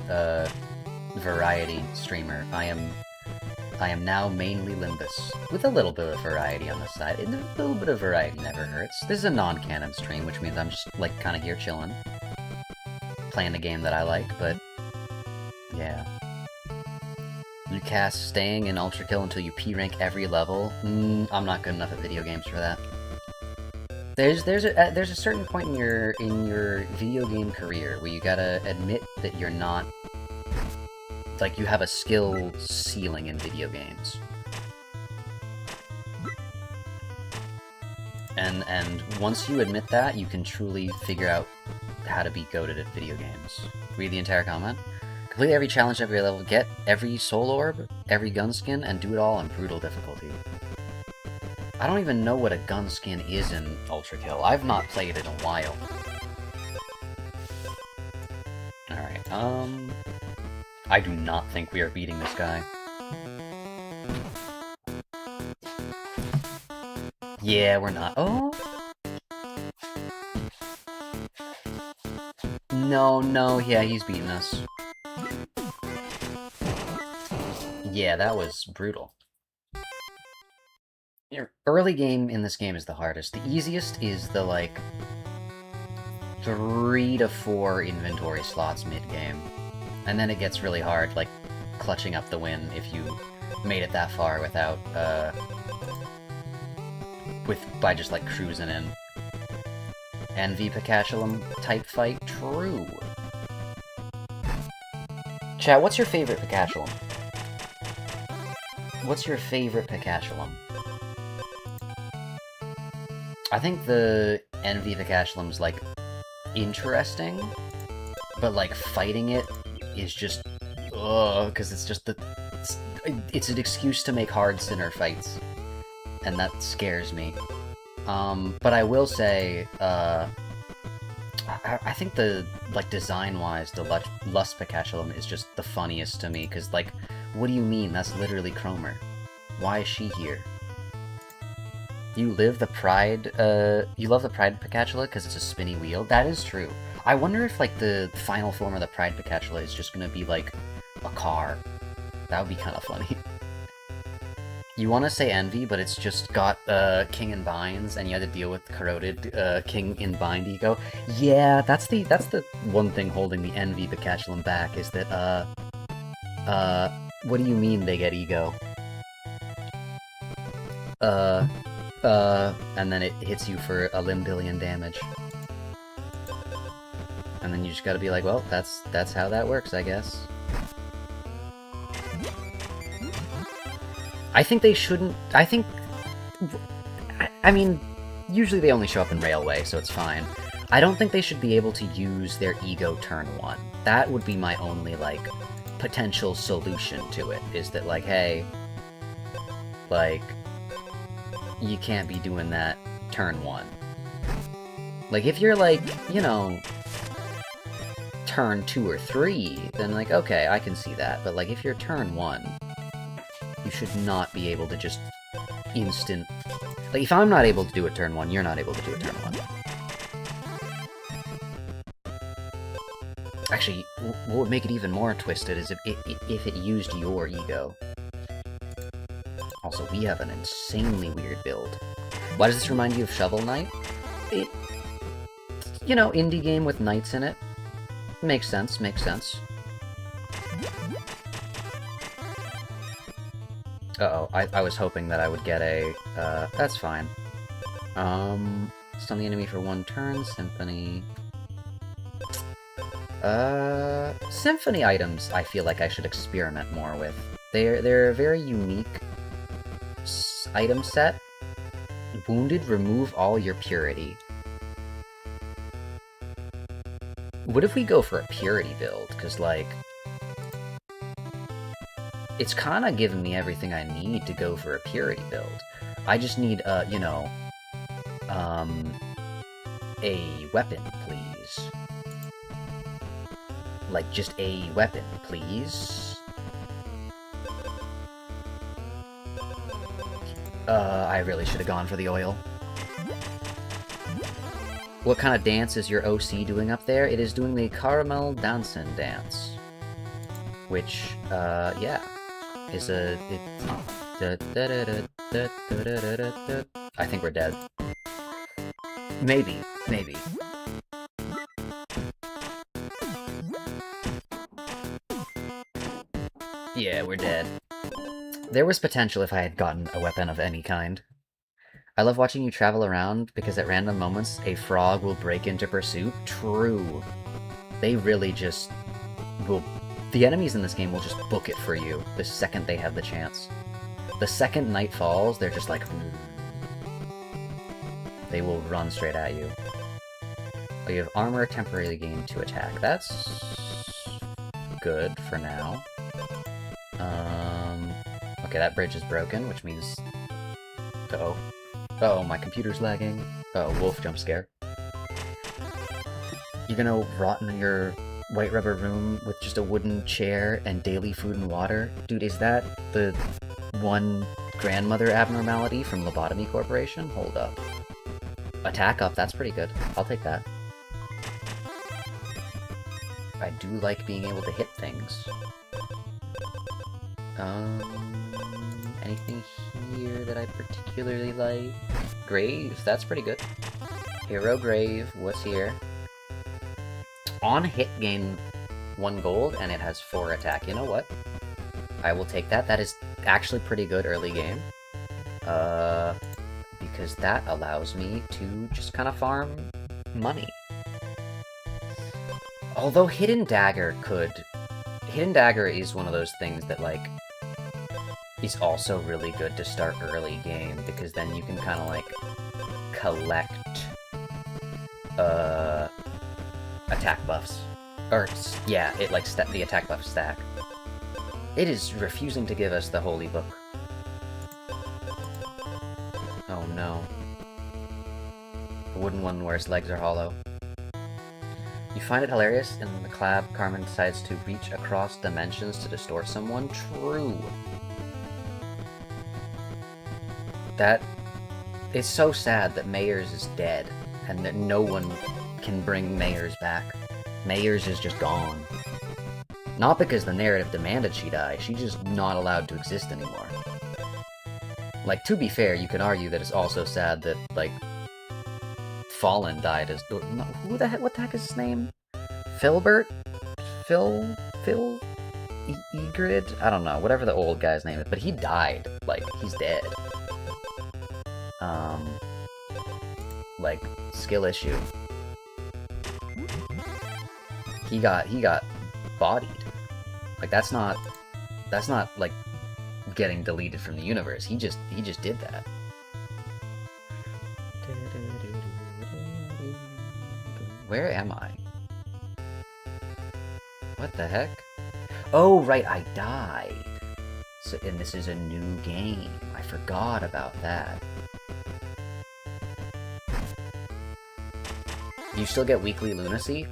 variety streamer. I am now mainly Limbus, with a little bit of variety on the side. A little bit of variety never hurts. This is a non-canon stream, which means I'm just, like, kind of here chilling. Playing a game that I like, but... yeah. You cast staying in Ultra Kill until you P-rank every level? I'm not good enough at video games for that. There's a certain point in your video game career where you gotta admit that you're not... like, you have a skill ceiling in video games. And once you admit that, you can truly figure out how to be goated at video games. Read the entire comment. Complete every challenge every level, get every soul orb, every gun skin, and do it all on brutal difficulty. I don't even know what a gun skin is in Ultra Kill. I've not played it in a while. Alright, I do not think we are beating this guy. Yeah, we're not. Oh! No, yeah, he's beating us. Yeah, that was brutal. Your early game in this game is the hardest. The easiest is the, like, 3 to 4 inventory slots mid-game. And then it gets really hard, like, clutching up the win if you made it that far without, by just, like, cruising in. NV Picatulum type fight? True. Chat, what's your favorite Picatulum? What's your favorite Picatulum? I think the NV Picatulum's, like, interesting, but, like, fighting it is just, because it's just it's an excuse to make hard sinner fights, and that scares me. But I will say, I think the, like, design-wise, the Lust Picatulum is just the funniest to me, because, like, what do you mean? That's literally Cromer. Why is she here? You love the Pride Picatula because it's a spinny wheel? That is true. I wonder if, like, the final form of the Pride Picatula is just gonna be, like, a car. That would be kind of funny. You want to say envy, but it's just got king in binds, and you had to deal with corroded king in bind ego. Yeah, that's the one thing holding the envy Bacatulum back, is that what do you mean they get ego? And then it hits you for a limbillion damage. And then you just gotta be like, well, that's how that works, I guess. I think they shouldn't... I mean, usually they only show up in Railway, so it's fine. I don't think they should be able to use their ego turn 1. That would be my only, like, potential solution to it, is that, like, hey, like, you can't be doing that turn 1. Like, if you're, like, you know, turn 2 or 3, then, like, okay, I can see that. But, like, if you're turn 1... you should not be able to just instant... Like, if I'm not able to do a turn 1, you're not able to do a turn 1. Actually, what would make it even more twisted is if it used your ego. Also, we have an insanely weird build. Why does this remind you of Shovel Knight? You know, indie game with knights in it. Makes sense, makes sense. Uh-oh, I was hoping that I would get a, that's fine. Stun the enemy for 1 turn, Symphony. Symphony items I feel like I should experiment more with. They're a very unique item set. Wounded, remove all your purity. What if we go for a purity build? Because, like... it's kind of giving me everything I need to go for a purity build. I just need, you know, a weapon, please. Like, just a weapon, please. I really should have gone for the oil. What kind of dance is your OC doing up there? It is doing the caramel dancing dance. Which, yeah. Is a... I think we're dead. Maybe. Maybe. Yeah, we're dead. There was potential if I had gotten a weapon of any kind. I love watching you travel around, because at random moments, a frog will break into pursuit. True. They really just will... The enemies in this game will just book it for you the second they have the chance. The second night falls, they're just like... They will run straight at you. Oh, you have armor temporarily gained to attack. That's... good for now. Okay, that bridge is broken, which means... Uh-oh. Uh-oh, my computer's lagging. Uh-oh, wolf jump scare. You're gonna rot in your white rubber room with just a wooden chair and daily food and water? Dude, is that the one grandmother abnormality from Lobotomy Corporation? Hold up. Attack up, that's pretty good. I'll take that. I do like being able to hit things. Anything here that I particularly like? Graves, that's pretty good. Hero Grave, what's here? On hit, gain 1 gold, and it has 4 attack. You know what? I will take that. That is actually pretty good early game. Because that allows me to just kind of farm money. Although Hidden Dagger could... Hidden Dagger is one of those things that, like, is also really good to start early game, because then you can kind of, like, collect, attack buffs. Or, yeah, it, like, the attack buff stack. It is refusing to give us the Holy Book. Oh no. The wooden one where his legs are hollow. You find it hilarious in the collab Carmen decides to reach across dimensions to distort someone? True. That... It's so sad that Mayers is dead, and that no one can bring Mayers back. Mayers is just gone. Not because the narrative demanded she die, she's just not allowed to exist anymore. Like, to be fair, you could argue that it's also sad that, like, Fallen died as... No, what the heck is his name? Filbert? Phil? Egrid? I don't know, whatever the old guy's name is, but he died. Like, he's dead. Like, skill issue. He got bodied. Like, that's not, like, getting deleted from the universe. He just did that. Where am I? What the heck? Oh, right, I died. So, and this is a new game. I forgot about that. You still get weekly lunacy?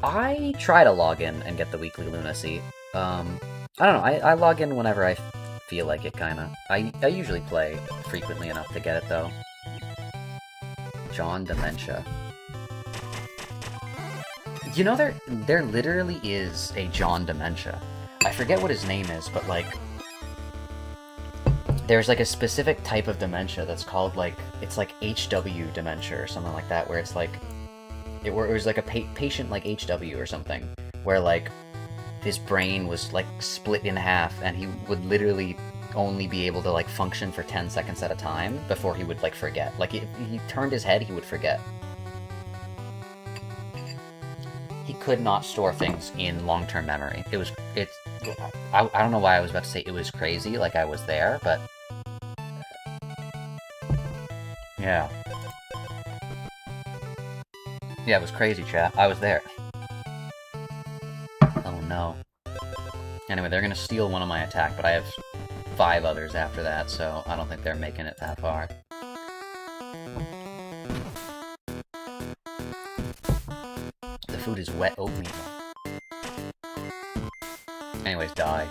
I try to log in and get the weekly lunacy. I don't know, I log in whenever I feel like it, kinda. I usually play frequently enough to get it, though. John Dementia. You know, there literally is a John Dementia. I forget what his name is, but, like, there's, like, a specific type of dementia that's called, like, it's, like, HW dementia or something like that, where it's, like, it was, like, a patient, like, HW or something, where, like, his brain was, like, split in half, and he would literally only be able to, like, function for 10 seconds at a time before he would, like, forget. Like, if he turned his head, he would forget. He could not store things in long-term memory. I don't know why I was about to say it was crazy, like I was there, but... Yeah. Yeah, it was crazy, chat. I was there. Oh no. Anyway, they're gonna steal one of my attack, but I have 5 others after that, so I don't think they're making it that far. The food is wet oatmeal. Anyways, die.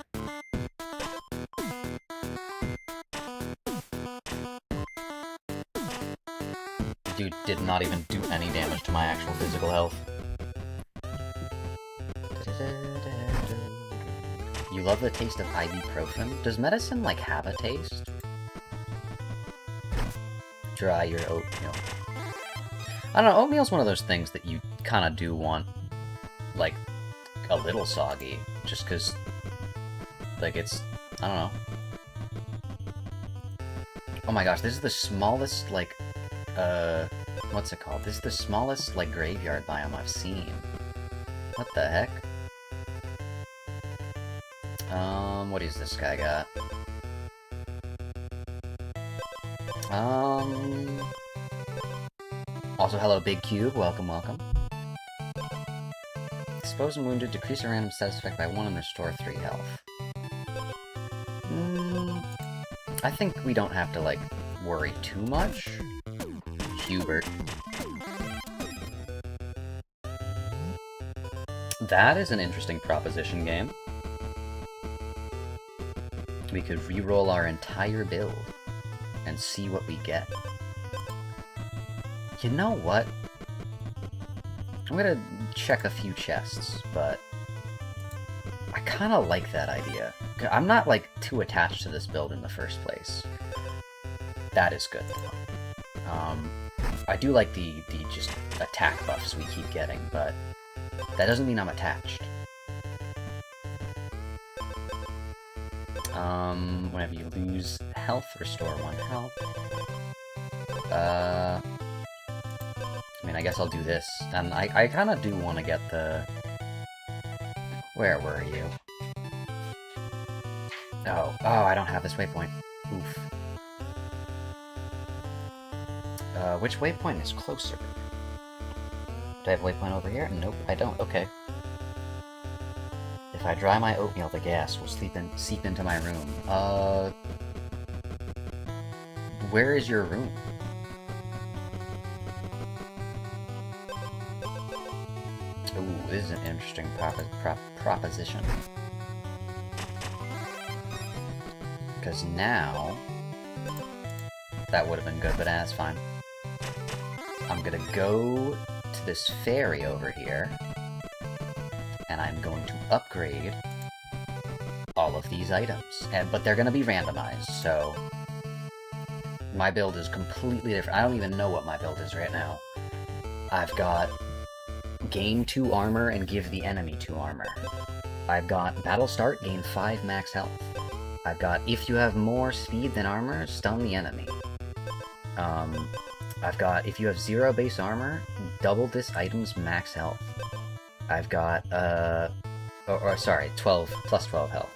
Dude did not even do any damage to my actual physical health. You love the taste of ibuprofen? Does medicine, like, have a taste? Dry your oatmeal. I don't know, oatmeal's one of those things that you kind of do want, like, a little soggy. Just because, like, it's... I don't know. Oh my gosh, this is the smallest, like, what's it called? This is the smallest, like, graveyard biome I've seen. What the heck? What is this guy got? Also, hello, Big Cube. Welcome, welcome. Exposed and wounded, decrease a random status effect by 1 and restore 3 health. I think we don't have to, like, worry too much. Hubert. That is an interesting proposition, game. We could re-roll our entire build and see what we get. You know what? I'm gonna check a few chests, but I kind of like that idea. I'm not, like, too attached to this build in the first place. That is good. I do like the just attack buffs we keep getting, but that doesn't mean I'm attached. Whenever you lose health, restore 1 health. I mean, I guess I'll do this. And I kind of do want to get the... Where were you? Oh, I don't have this waypoint. Oof. Which waypoint is closer? Do I have a waypoint over here? Nope, I don't. Okay. If I dry my oatmeal, the gas will seep into my room. Where is your room? Ooh, this is an interesting proposition. Because now... That would have been good, but that's fine. I'm gonna go to this ferry over here, and I'm going to upgrade all of these items. But they're gonna be randomized, so My build is completely different. I don't even know what my build is right now. I've got gain 2 armor and give the enemy 2 armor. I've got battle start, gain 5 max health. I've got if you have more speed than armor, stun the enemy. I've got if you have 0 base armor, double this item's max health. I've got, sorry, 12, plus 12 health.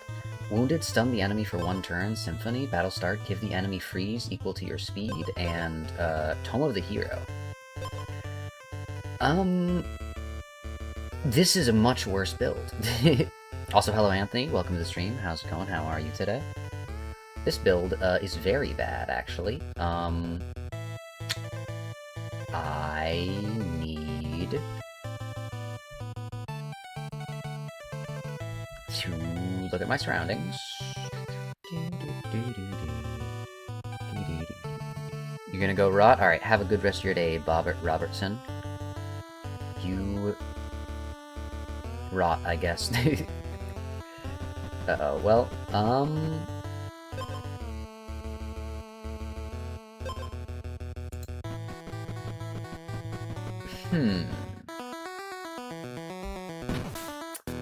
Wounded, stun the enemy for 1 turn. Symphony, battle start, give the enemy freeze equal to your speed, and, Tome of the Hero. This is a much worse build. Also, hello Anthony, welcome to the stream. How's it going? How are you today? This build, is very bad, actually. I need to look at my surroundings. You're gonna go rot? Alright, have a good rest of your day, Robertson. You rot, I guess. Uh-oh, well,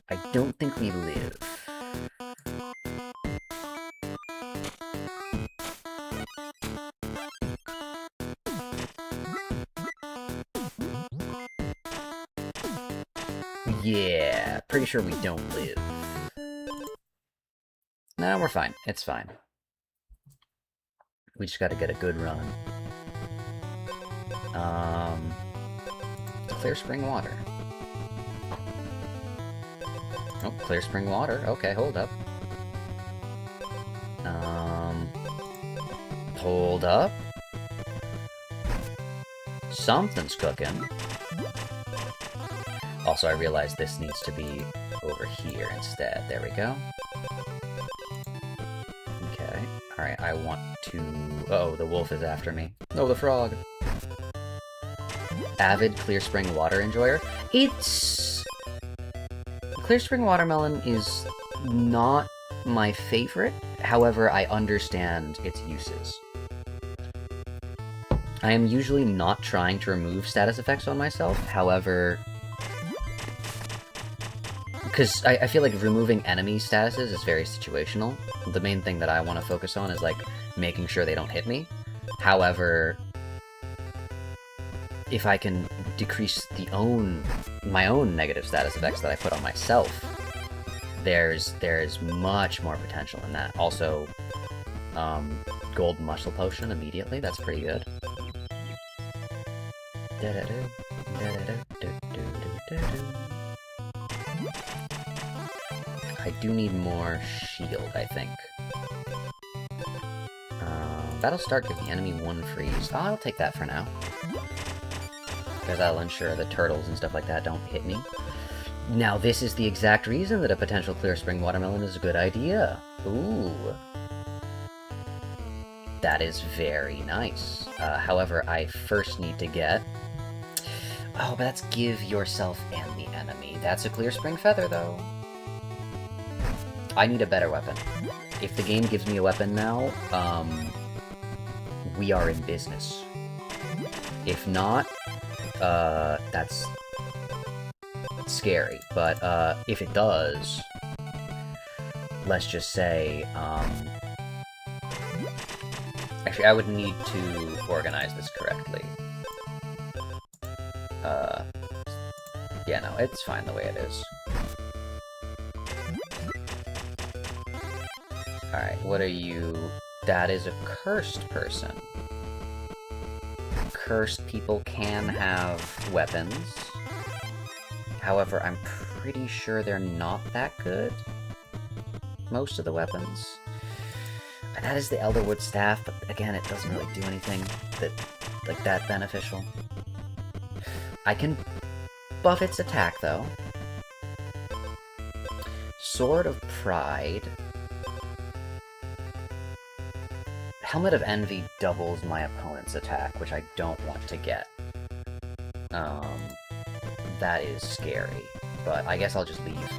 I don't think we live. Yeah, pretty sure we don't live. No, we're fine. It's fine. We just gotta get a good run. Clear spring water. Oh, clear spring water. Okay, hold up. Hold up. Something's cooking. Also, I realized this needs to be over here instead. There we go. Okay. Alright, I want to... Uh-oh, the wolf is after me. Oh, the frog. Avid Clear Spring Water enjoyer. It's... Clear Spring Watermelon is not my favorite. However, I understand its uses. I am usually not trying to remove status effects on myself. However... Because I feel like removing enemy statuses is very situational. The main thing that I want to focus on is, like, making sure they don't hit me. However, if I can decrease my own negative status effects that I put on myself, there's much more potential in that. Also, gold muscle potion immediately, that's pretty good. I do need more shield, I think. Battle start, give the enemy 1 freeze. Oh, I'll take that for now. Because that'll ensure the turtles and stuff like that don't hit me. Now, this is the exact reason that a potential Clear Spring Watermelon is a good idea. Ooh. That is very nice. However, I first need to get... Oh, but that's give yourself and the enemy. That's a Clear Spring Feather, though. I need a better weapon. If the game gives me a weapon now, we are in business. If not, that's scary. But, if it does, let's just say, actually, I would need to organize this correctly. Yeah, no, it's fine the way it is. Alright, what are you? That is a cursed person. Cursed people can have weapons. However, I'm pretty sure they're not that good. Most of the weapons. That is the Elderwood Staff, but again, it doesn't really do anything that beneficial. I can buff its attack, though. Sword of Pride. Helmet of Envy doubles my opponent's attack, which I don't want to get. That is scary, but I guess I'll just leave.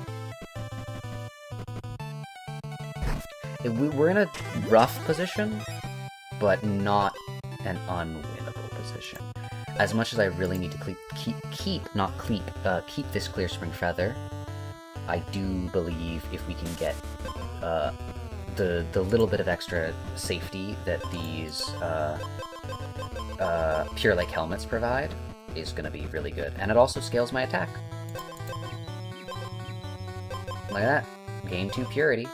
We're in a rough position, but not an unwinnable position. As much as I really need to keep this Clear Spring Feather, I do believe if we can get the little bit of extra safety that these Pure Lake helmets provide is going to be really good. And it also scales my attack. Look at that. Gain 2 purity.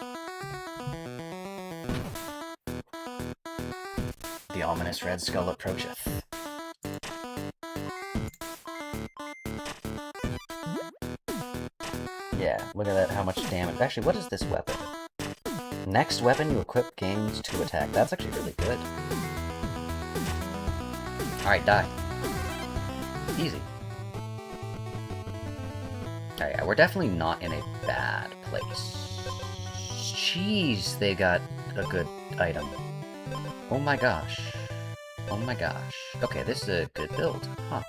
The ominous red skull approacheth. Yeah, look at that, how much damage. Actually, what is this weapon? Next weapon you equip gains 2 attack. That's actually really good. Alright, die. Easy. Alright, yeah, we're definitely not in a bad place. Jeez, they got a good item. Oh my gosh. Oh my gosh. Okay, this is a good build. Huh.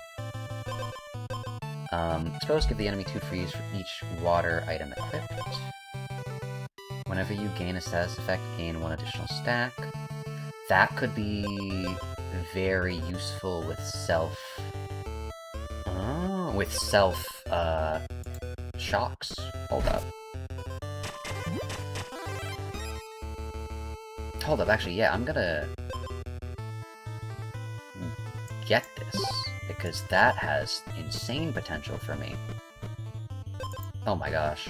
Suppose give the enemy 2 freeze for each water item equipped. Whenever you gain a status effect, gain 1 additional stack. That could be very useful with self... shocks. Hold up. Hold up, actually, yeah, I'm gonna get this, because that has insane potential for me. Oh my gosh.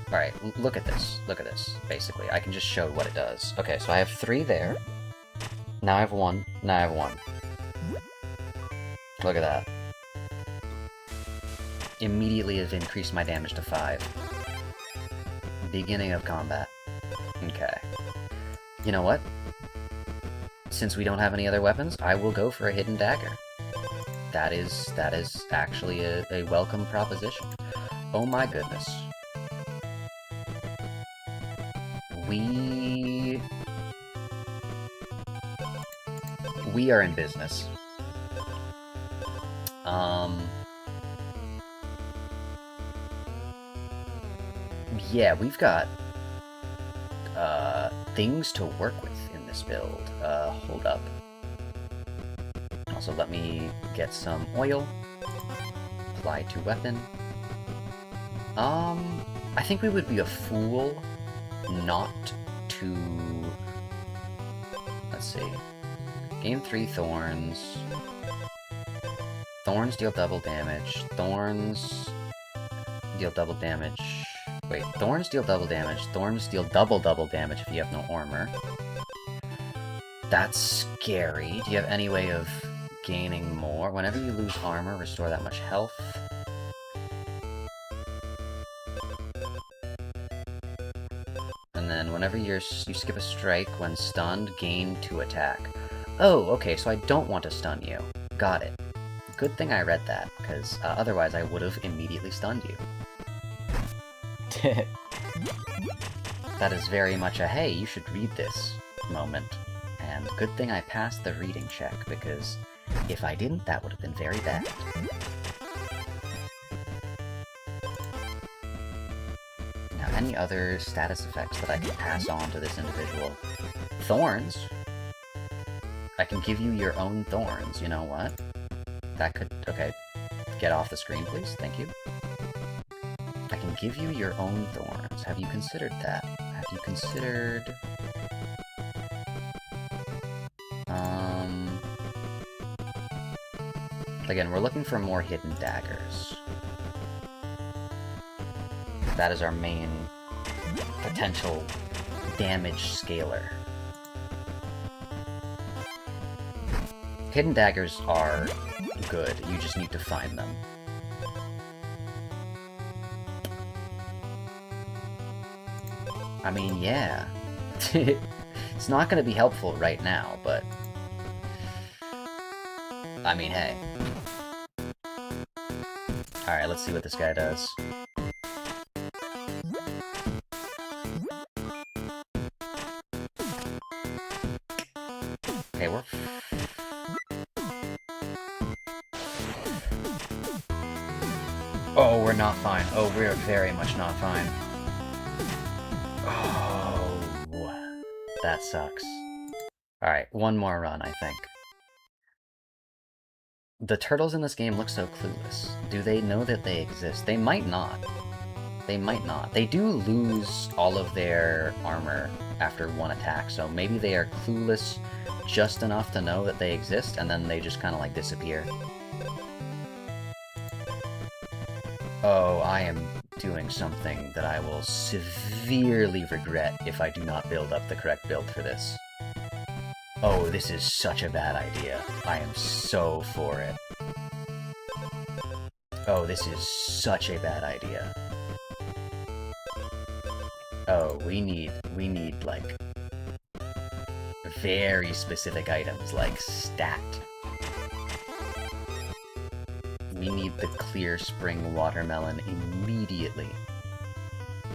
Alright, look at this. Look at this, basically. I can just show what it does. Okay, so I have 3 there. Now I have 1. Now I have 1. Look at that. Immediately have increased my damage to 5. Beginning of combat. Okay. You know what? Since we don't have any other weapons, I will go for a hidden dagger. That is actually a welcome proposition. Oh my goodness. We are in business. Yeah, we've got things to work with in this build. Hold up. Also, let me get some oil. Apply to weapon. I think we would be a fool not to... Let's see. Gain 3 thorns. Thorns deal double damage. Thorns deal double damage. Wait, thorns deal double damage. Thorns deal double damage if you have no armor. That's scary. Do you have any way of gaining more? Whenever you lose armor, restore that much health. And then whenever you skip a strike when stunned, gain 2 attack. Oh, okay, so I don't want to stun you. Got it. Good thing I read that, because otherwise I would have immediately stunned you. That is very much a, hey, you should read this moment. And good thing I passed the reading check, because if I didn't, that would have been very bad. Now, any other status effects that I can pass on to this individual? Thorns? I can give you your own thorns, you know what? That could... okay. Get off the screen, please. Thank you. I can give you your own thorns. Have you considered that? Have you considered... Again, we're looking for more hidden daggers. That is our main potential damage scaler. Hidden daggers are good, you just need to find them. I mean, yeah. It's not gonna be helpful right now, but... I mean, hey. Alright, let's see what this guy does. Okay, we're... Oh, we're not fine. Oh, we're very much not fine. Oh, that sucks. Alright, one more run, I think. The turtles in this game look so clueless. Do they know that they exist? They might not. They might not. They do lose all of their armor after one attack, so maybe they are clueless just enough to know that they exist, and then they just kind of, like, disappear. Oh, I am doing something that I will severely regret if I do not build up the correct build for this. Oh, this is such a bad idea. I am so for it. Oh, this is such a bad idea. Oh, we need, like, very specific items, like stat. We need the clear spring watermelon immediately.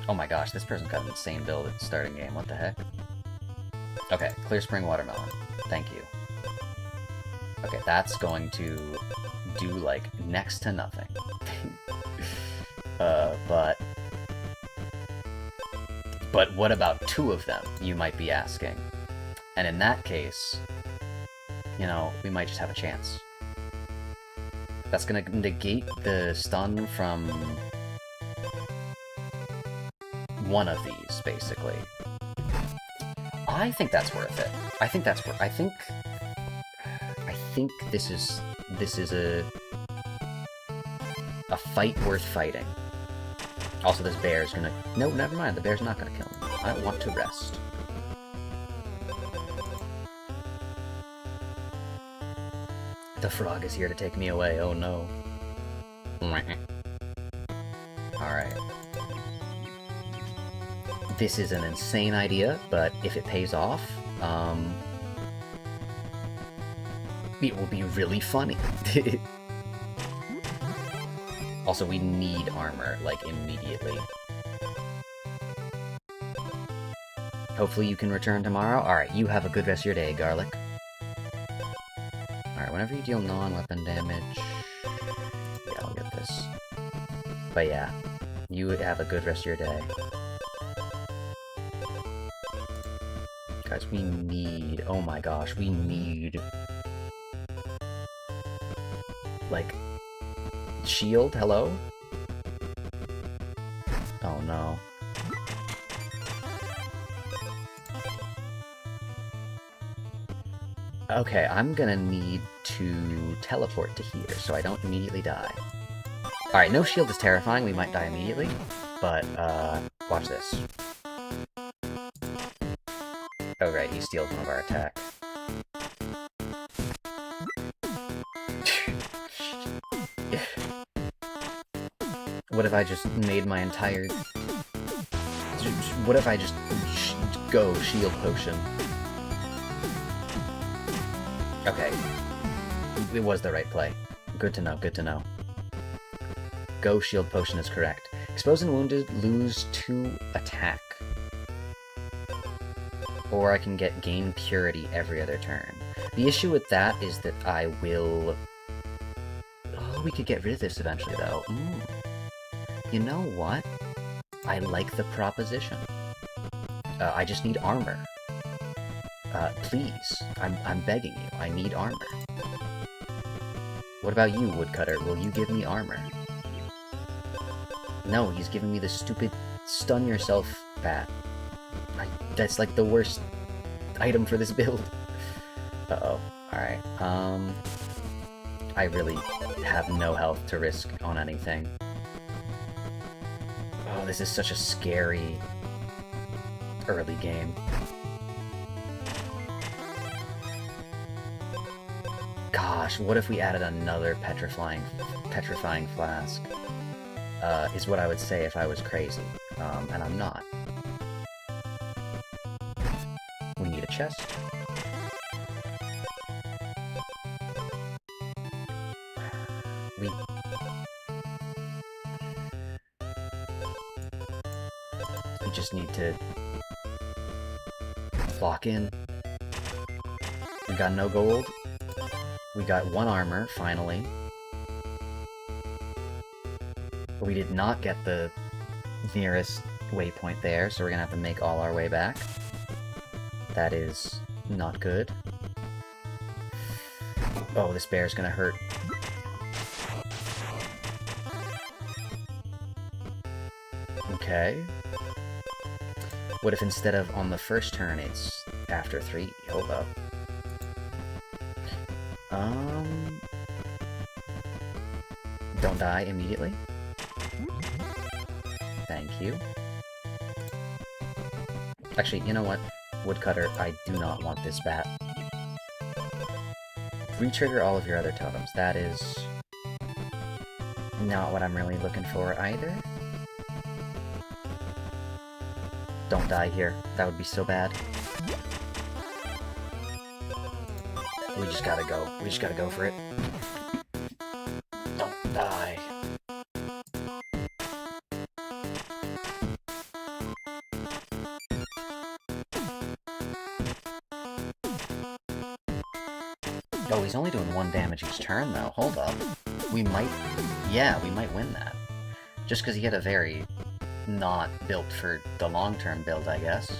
Oh my gosh, this person's got an insane build at the starting game, what the heck? Okay, clear spring watermelon. Thank you. Okay, that's going to do, like, next to nothing. But what about two of them, you might be asking? And in that case, you know, we might just have a chance. That's gonna negate the stun from one of these, basically. I think that's worth it. I think this is a fight worth fighting. Also, this bear's gonna... No, never mind. The bear's not gonna kill me. I want to rest. The frog is here to take me away. Oh no. Alright. This is an insane idea, but if it pays off, it will be really funny. Also, we need armor, like, immediately. Hopefully you can return tomorrow. Alright, you have a good rest of your day, Garlic. Alright, whenever you deal non-weapon damage... Yeah, I'll get this. But yeah, you have a good rest of your day. Guys, we need... Oh my gosh, we need... Like... Shield? Hello? Oh no. Okay, I'm gonna need to teleport to here so I don't immediately die. Alright, no shield is terrifying, we might die immediately, but, watch this. Oh right, he steals one of our attack. What if I just made my entire... What if I just go shield potion? Okay. It was the right play. Good to know, good to know. Go shield potion is correct. Exposed and wounded lose 2 attack. Or I can get gain purity every other turn. The issue with that is that I will... Oh, we could get rid of this eventually, though. You know what? I like the proposition. I just need armor. Please. I'm begging you. I need armor. What about you, Woodcutter? Will you give me armor? No, he's giving me the stupid stun yourself bat. That's like the worst item for this build. Uh-oh. Alright. I really have no health to risk on anything. Oh, this is such a scary early game. Gosh, what if we added another petrifying flask? Is what I would say if I was crazy. And I'm not. We need a chest. We just need to lock in. We got no gold. We got 1 armor, finally. But we did not get the nearest waypoint there, so we're gonna have to make all our way back. That is Not good. Oh, this bear's gonna hurt. Okay. What if instead of on the first turn, it's after 3? Hold up. Don't die immediately. Thank you. Actually, you know what? Woodcutter, I do not want this bat. Re-trigger all of your other totems. That is not what I'm really looking for either. Don't die here. That would be so bad. We just gotta go. We just gotta go for it. Don't die. Oh, he's only doing 1 damage each turn, though. Hold up. We might... Yeah, we might win that. Just because he had a very not built for the long-term build, I guess.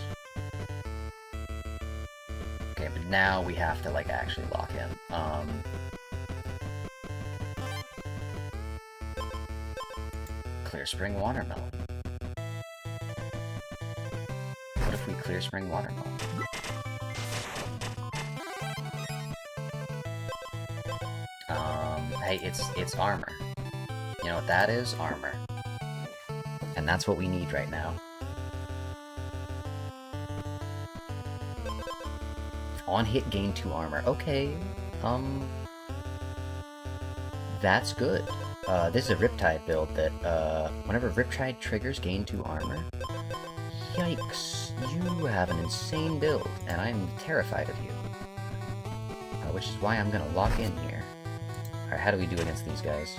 Okay, but now we have to, like, actually lock in. Clear Spring Watermelon. What if we Clear Spring Watermelon? Hey, it's armor. You know what that is? Armor. And that's what we need right now. On hit, gain 2 armor. Okay. That's good. This is a Riptide build that, whenever Riptide triggers, gain 2 armor. Yikes. You have an insane build, and I'm terrified of you. Which is why I'm gonna lock in here. Alright, how do we do against these guys?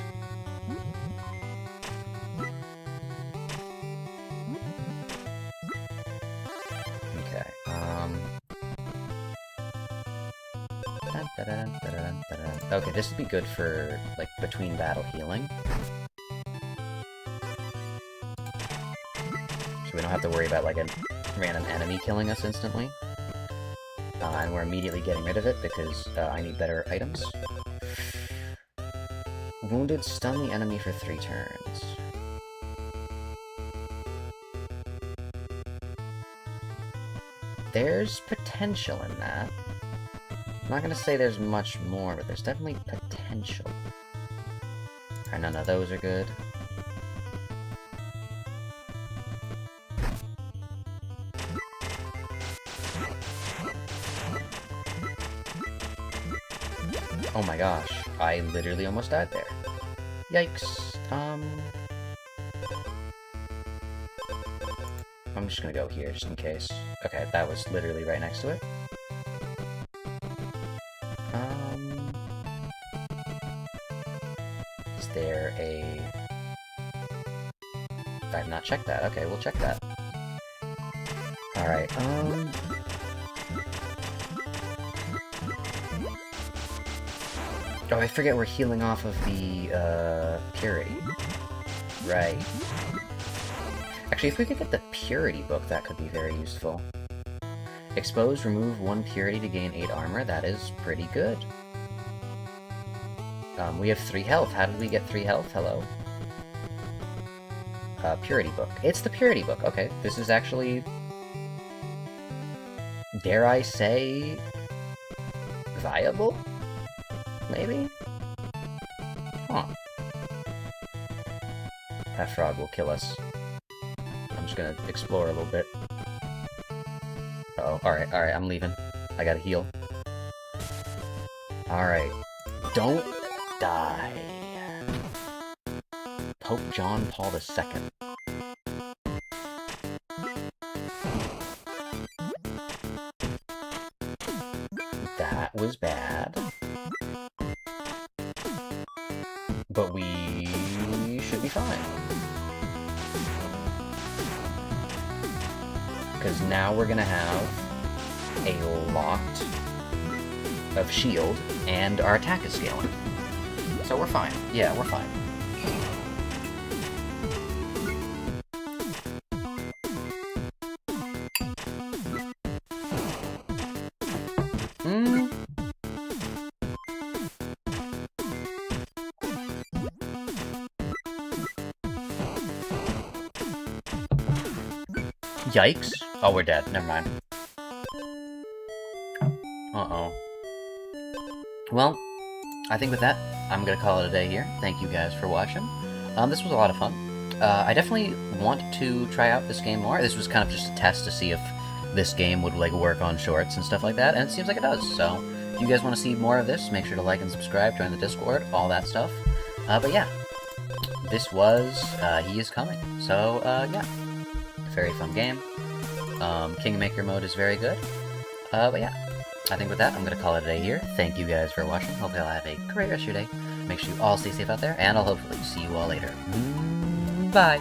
Okay, okay, this would be good for, like, between battle healing. So we don't have to worry about, like, a random enemy killing us instantly. And we're immediately getting rid of it because I need better items. Wounded, stun the enemy for 3 turns. There's potential in that. I'm not gonna say there's much more, but there's definitely potential. Alright, none of those are good. Oh my gosh, I literally almost died there. Yikes. I'm just gonna go here, just in case. Okay, that was literally right next to it. Is there a... I have not checked that. Okay, we'll check that. Alright, Oh, I forget we're healing off of the, Purity. Right. Actually, if we could get the Purity book, that could be very useful. Expose, remove 1 Purity to gain 8 armor. That is pretty good. We have 3 health. How did we get 3 health? Hello. Purity book. It's the Purity book. Okay, this is actually... Dare I say... viable? Maybe? Huh. That frog will kill us. I'm just gonna explore a little bit. Uh-oh. Alright, I'm leaving. I gotta heal. Alright. Don't die. Pope John Paul II. That was bad. But we should be fine. Because now we're gonna have a lot of shield, and our attack is scaling. So we're fine. Yeah, we're fine. Yikes. Oh, we're dead. Never mind. Uh-oh. Well, I think with that, I'm gonna call it a day here. Thank you guys for watching. This was a lot of fun. I definitely want to try out this game more. This was kind of just a test to see if this game would like work on shorts and stuff like that, and it seems like it does. So, if you guys want to see more of this, make sure to like and subscribe, join the Discord, all that stuff. But yeah, this was He Is Coming. So, yeah, very fun game. Kingmaker mode is very good. But yeah, I think with that, I'm going to call it a day here. Thank you guys for watching. Hopefully I'll have a great rest of your day. Make sure you all stay safe out there, and I'll hopefully see you all later. Bye!